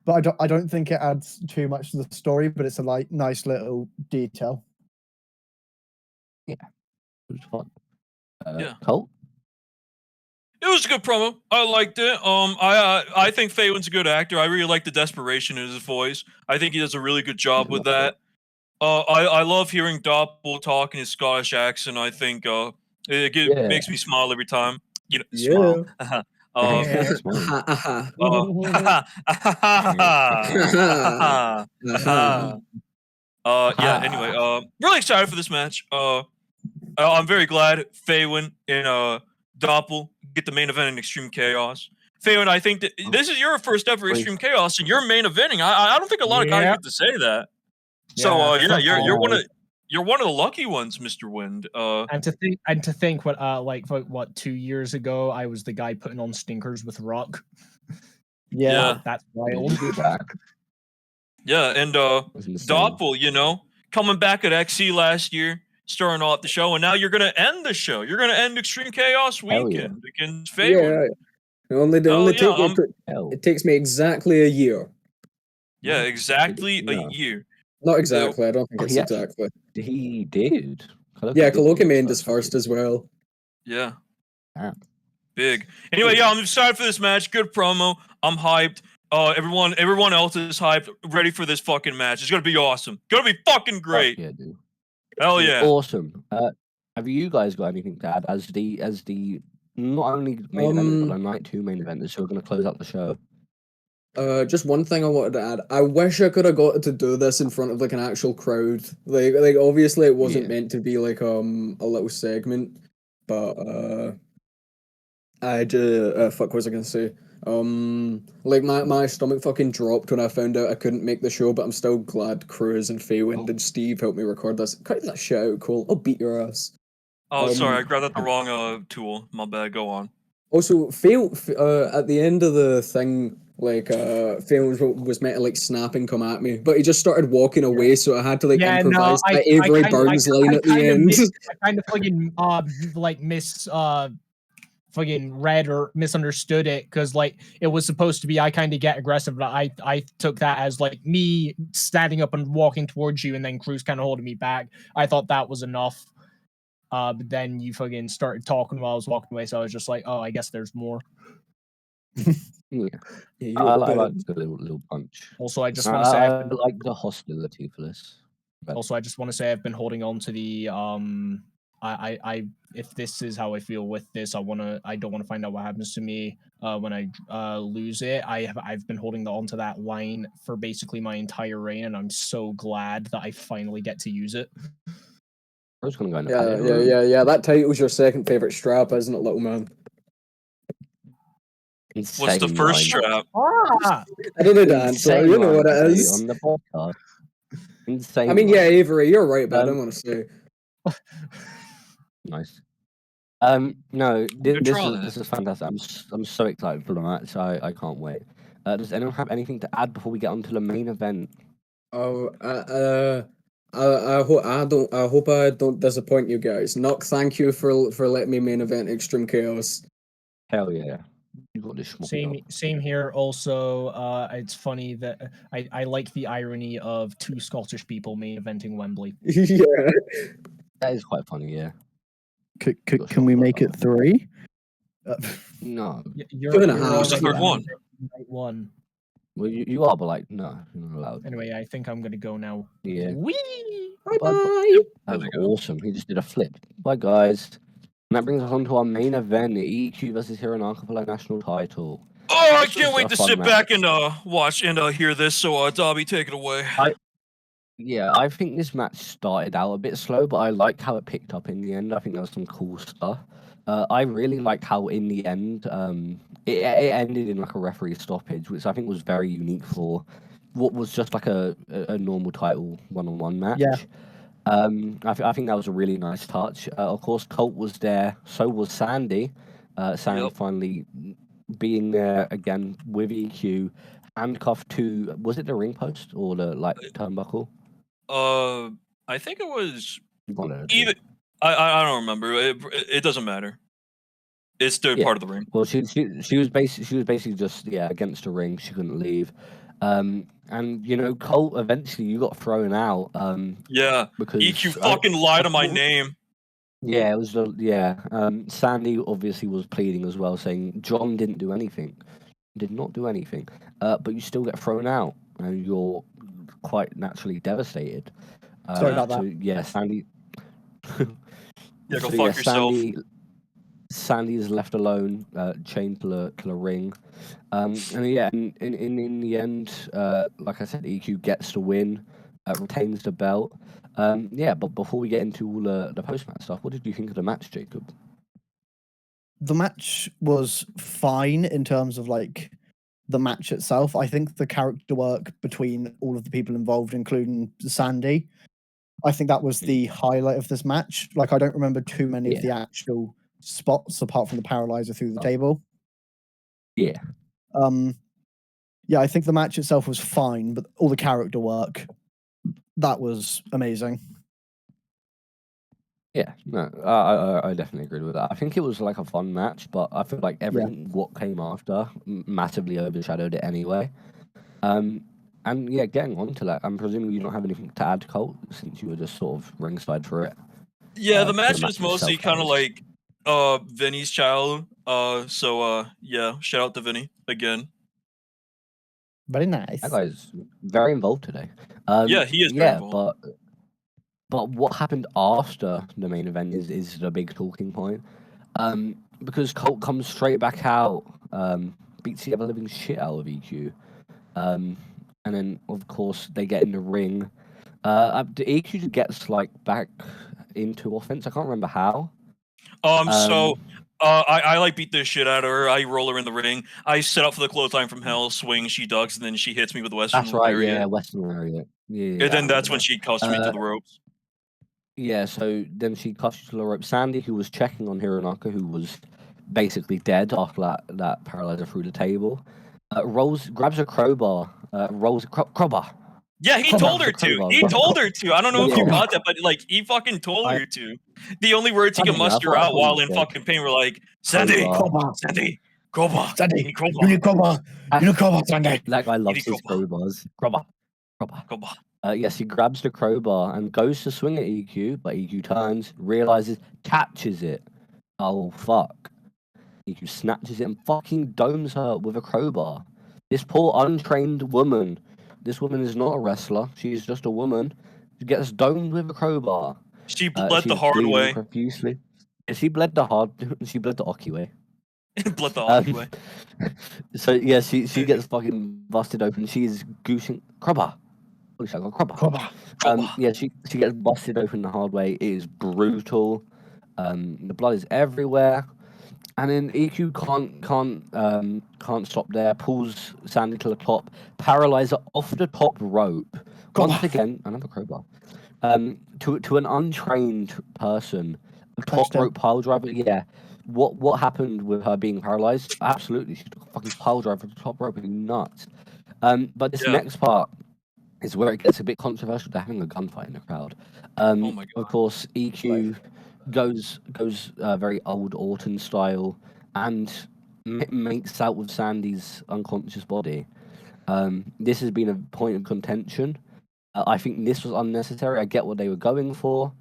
But I don't think it adds too much to the story, but it's a nice little detail. Yeah, it was fun. Yeah. Cole? It was a good promo. I liked it. I think Faywin's a good actor. I really like the desperation in his voice. I think he does a really good job with that. I love hearing Doppel talk in his Scottish accent. I think it makes me smile every time. Smile. Anyway, really excited for this match. I'm very glad Faywin and Doppel get the main event in Extreme Chaos. Faywin, I think that this is your first ever Extreme Chaos, and you're main eventing. I don't think a lot of guys get to say that. So you're one of the lucky ones, Mr. Wind. And to think what 2 years ago I was the guy putting on stinkers with Rock. Yeah. That's wild. Yeah, and Doppel, coming back at XC last year, starting off the show, and now you're gonna end the show. You're gonna end Extreme Chaos weekend against Faywin. It takes me exactly a year. Yeah, exactly a year. Not exactly. I don't think it's exactly. He did. Yeah, Kaloki made this first as well. Yeah. Yeah. Big. Anyway, I'm excited for this match. Good promo. I'm hyped. Everyone else is hyped, ready for this fucking match. It's gonna be awesome. Gonna be fucking great. Yeah, dude. Hell yeah. Awesome. Have you guys got anything to add as the not only main event but the night 2 main eventers who are going to close out the show? Just one thing I wanted to add. I wish I could have got to do this in front of like an actual crowd. Like obviously it wasn't meant to be like a little segment, but I just fuck what was I gonna say? Like my stomach fucking dropped when I found out I couldn't make the show, but I'm still glad Cruz and Feywind and Steve helped me record this. Cut that shit out, Cole. I'll beat your ass. Oh, sorry, I grabbed out the wrong tool. My bad. Go on. Also, at the end of the thing, like Phelan was meant to like snap and come at me, but he just started walking away, so I had to like improvise that Avery Burns line at the end. I kind of fucking like fucking read or misunderstood it because like it was supposed to be I kind of get aggressive, but I took that as like me standing up and walking towards you and then Cruz kind of holding me back. I thought that was enough. But then you fucking started talking while I was walking away, so I was just like, oh, I guess there's more. Yeah, I like the little punch. Also, I just want to say I like the hostility for this. Also, I just want to say I've been holding on to the I if this is how I feel with this, I don't want to find out what happens to me when I lose it. I've been holding on to that line for basically my entire reign, and I'm so glad that I finally get to use it. I was gonna go Yeah. That title's your second favorite strap, isn't it, little man? Insane What's the first strap? Ah! I don't know the answer. You know what it is. On the podcast. Insane. I mean, yeah, Avery, you're right, but I don't want to say. Nice. No, this is fantastic. I'm so excited for the match. I can't wait. Does anyone have anything to add before we get on to the main event? I hope I don't disappoint you guys. Nock, thank you for letting me main event Xtreme Chaos. Hell yeah. You got this. Same here. Also, it's funny that I like the irony of 2 Scottish people main eventing Wembley. Yeah. That is quite funny, yeah. Can we make it 3? No. You're the third one. One. Well, you are, but like, no, you're not allowed. Anyway, I think I'm gonna go now. Yeah. Whee! Bye. That was awesome. He just did a flip. Bye, guys. And that brings us on to our main event, the EQ versus Hironaka for the national title. Oh, I can't wait to sit back and watch and hear this. So, Dobby, take it away. I think this match started out a bit slow, but I liked how it picked up in the end. I think there was some cool stuff. I really liked how in the end it ended in like a referee stoppage, which I think was very unique for what was just like a normal title one-on-one match. Yeah. I think that was a really nice touch. Of course, Colt was there, so was Sandy. Sandy finally being there again with EQ, handcuffed to, was it the ring post or the like turnbuckle? I think it was either. I don't remember. It doesn't matter. It's still part of the ring. Well, she was basically just against the ring. She couldn't leave. And you know, Colt eventually you got thrown out. Because EQ fucking lied on my name. Yeah, it was Sandy obviously was pleading as well, saying John didn't do anything, did not do anything. But you still get thrown out, and you're quite naturally devastated. Sorry about that. So, yeah, Sandy. Yeah, go fuck yourself. Sandy is left alone, chained to the ring. And yeah, in the end, like I said, EQ gets the win, retains the belt. But before we get into all the post-match stuff, what did you think of the match, Jacob? The match was fine in terms of like the match itself. I think the character work between all of the people involved, including Sandy, I think that was the highlight of this match. Like, I don't remember too many of the actual spots apart from the paralyzer through the table. Yeah. I think the match itself was fine, but all the character work, that was amazing. Yeah, no, I definitely agree with that. I think it was like a fun match, but I feel like everything what came after massively overshadowed it anyway. And yeah, getting on to that, I'm presuming you don't have anything to add, Colt, since you were just sort of ringside for it. Yeah, the match was mostly kind of like Vinny's child. So shout out to Vinny again. Very nice. That guy's very involved today. Yeah, he is very Yeah, involved. but what happened after the main event is the big talking point. Because Colt comes straight back out, beats the ever living shit out of EQ. And then of course they get in the ring. The EQ gets like back into offense. I can't remember how. I like beat the shit out of her. I roll her in the ring. I set up for the clothesline from hell, swing, she ducks, and then she hits me with the Western That's right, lariat. yeah, Western lariat. Yeah, And then that's when she cuffs me to the ropes. Yeah, so then she cuffs you to the rope. Sandy, who was checking on Hironaka, who was basically dead after that paralyzer through the table, grabs a crowbar, rolls a crowbar. Yeah, he told her to. He told her to. I don't know if you got that, but like he fucking told her to. The only words he could muster out while in fucking pain were like, Sandy, Sandy, crowbar, Sandy, crowbar. you need crowbar, you need crowbar, Sandy. That guy loves his crowbars. Crowbar. Yes, he grabs the crowbar and goes to swing at EQ, but EQ turns, realizes, catches it. Oh, fuck. EQ snatches it and fucking domes her with a crowbar. This poor untrained woman. This woman is not a wrestler. She's just a woman. She gets domed with a crowbar. She bled the hard way. Profusely. She bled the Oki way. Bled the Oki way. So yeah, she gets fucking busted open. She's goosing crowbar. Holy shit, I got crowbar. Yeah, she gets busted open the hard way. It is brutal. The blood is everywhere. And then EQ can't stop there. Pulls Sandy to the top. Paralyzer off the top rope. Once again, another crowbar. To an untrained person, a top rope pile driver. Yeah. What happened with her being paralyzed? Absolutely, she took a fucking pile driver to the top rope. Are you nuts? But this next part is where it gets a bit controversial. They're having a gunfight in the crowd. Oh my God. Of course, EQ goes very old Orton style and makes out with Sandy's unconscious body. This has been a point of contention. I think this was unnecessary. I get what they were going for,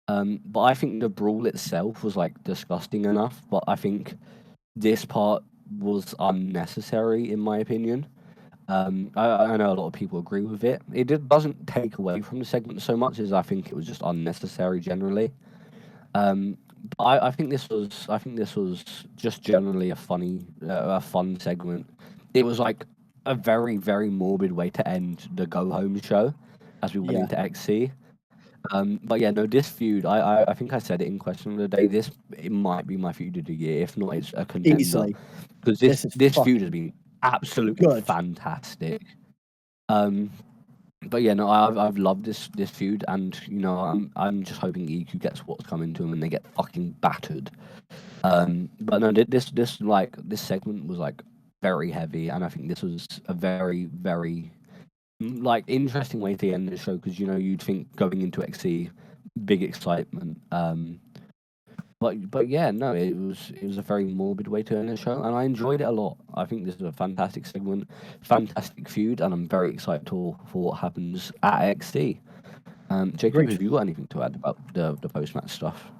but I think the brawl itself was like disgusting enough. But I think this part was unnecessary in my opinion. I know a lot of people agree with it. Doesn't take away from the segment so much as I think it was just unnecessary generally. I think this was just generally a fun segment. It was like a very, very morbid way to end the go home show as we went into XC. But yeah, no, this feud, I think I said it in question of the day. It might be my feud of the year. If not, it's a contender. Easily. Because this feud has been absolutely fantastic. But yeah, no, I've loved this feud, and you know, I'm just hoping EQ gets what's coming to them and they get fucking battered. But no, this segment was like very heavy, and I think this was a very, very like interesting way to end the show because you know you'd think going into XC, big excitement. But yeah, no, it was a very morbid way to end the show, and I enjoyed it a lot. I think this is a fantastic segment, fantastic feud, and I'm very excited for what happens at XC. Jacob, have you got anything to add about the post match stuff?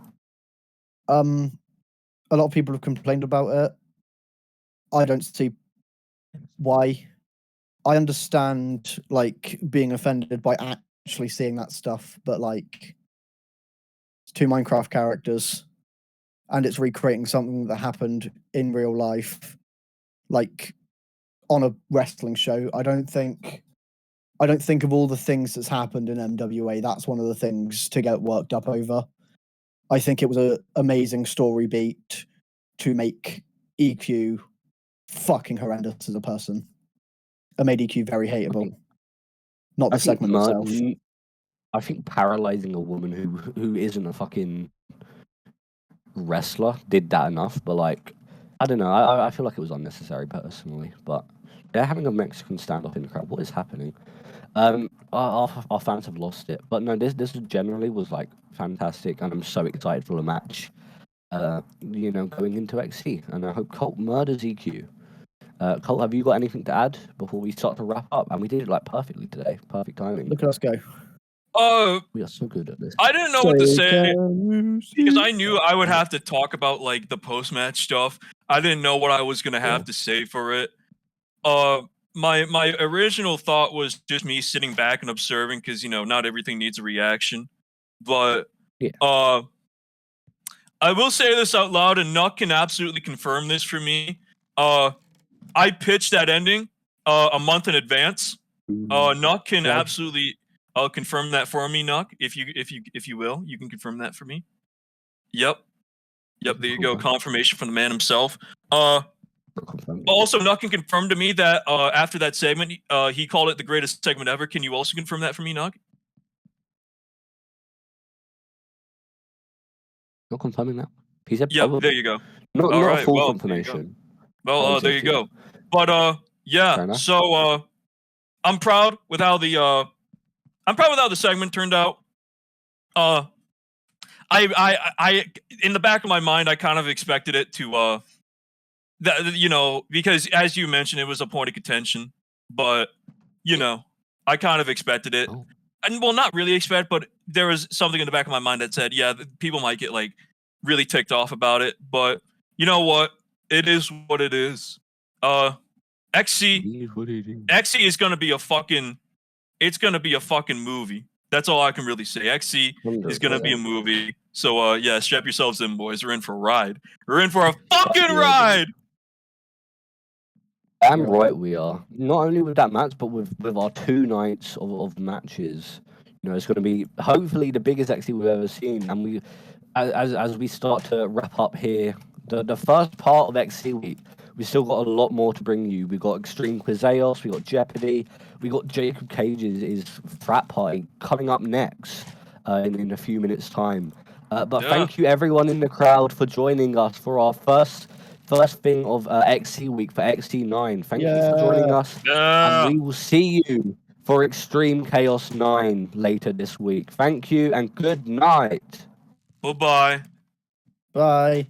A lot of people have complained about it. I don't see why. I understand like being offended by actually seeing that stuff, but like it's two Minecraft characters. And it's recreating something that happened in real life, like on a wrestling show. I don't think of all the things that's happened in MWA. That's one of the things to get worked up over. I think it was an amazing story beat to make EQ fucking horrendous as a person. It made EQ very hateable. Not the segment itself. I think paralyzing a woman who isn't a fucking wrestler did that enough, but like I don't know, I feel like it was unnecessary personally. But they're having a Mexican standoff in the crowd. What is happening? Our fans have lost it, but no, this generally was like fantastic, and I'm so excited for the match. You know, going into XC, and I hope Colt murders EQ. Colt, have you got anything to add before we start to wrap up? And we did it like perfectly today, perfect timing. Look at us go. We are so good at this. I didn't know what to say because I knew I would have to talk about like the post-match stuff. I didn't know what I was gonna have to say for it. my original thought was just me sitting back and observing because not everything needs a reaction, but I will say this out loud, and Nuck can absolutely confirm this for me. I pitched that ending a month in advance. Nuck can absolutely confirm that for me, Nuck. If you will, you can confirm that for me. Yep. There you go. Confirmation from the man himself. Also, Nuck can confirm to me that after that segment, he called it the greatest segment ever. Can you also confirm that for me, Nuck? Not confirming that. He said yeah, there you go. Not right, a full well, confirmation. Well, there you go. But yeah. So I'm proud with how the segment turned out. I in the back of my mind, I kind of expected it to because as you mentioned, it was a point of contention. But I kind of expected it. And well, not really expect, but there was something in the back of my mind that said, yeah, people might get like really ticked off about it. But you know what? It is what it is. XC is gonna be a fucking movie. That's all I can really say. XC is gonna be a movie. So yeah, strap yourselves in, boys. We're in for a ride. We're in for a fucking ride. Damn right we are. Not only with that match, but with our 2 nights of matches. It's going to be hopefully the biggest XC we've ever seen. And we, as we start to wrap up here, the first part of XC week, we still got a lot more to bring you. We got Xtreme Chaos, we got Jeopardy, we got Jacob Cage's frat party coming up next in a few minutes' time. But thank you everyone in the crowd for joining us for our first thing of XC week for XC9. Thank you for joining us. And we will see you for Xtreme Chaos 9 later this week. Thank you and good night. Bye-bye. Bye.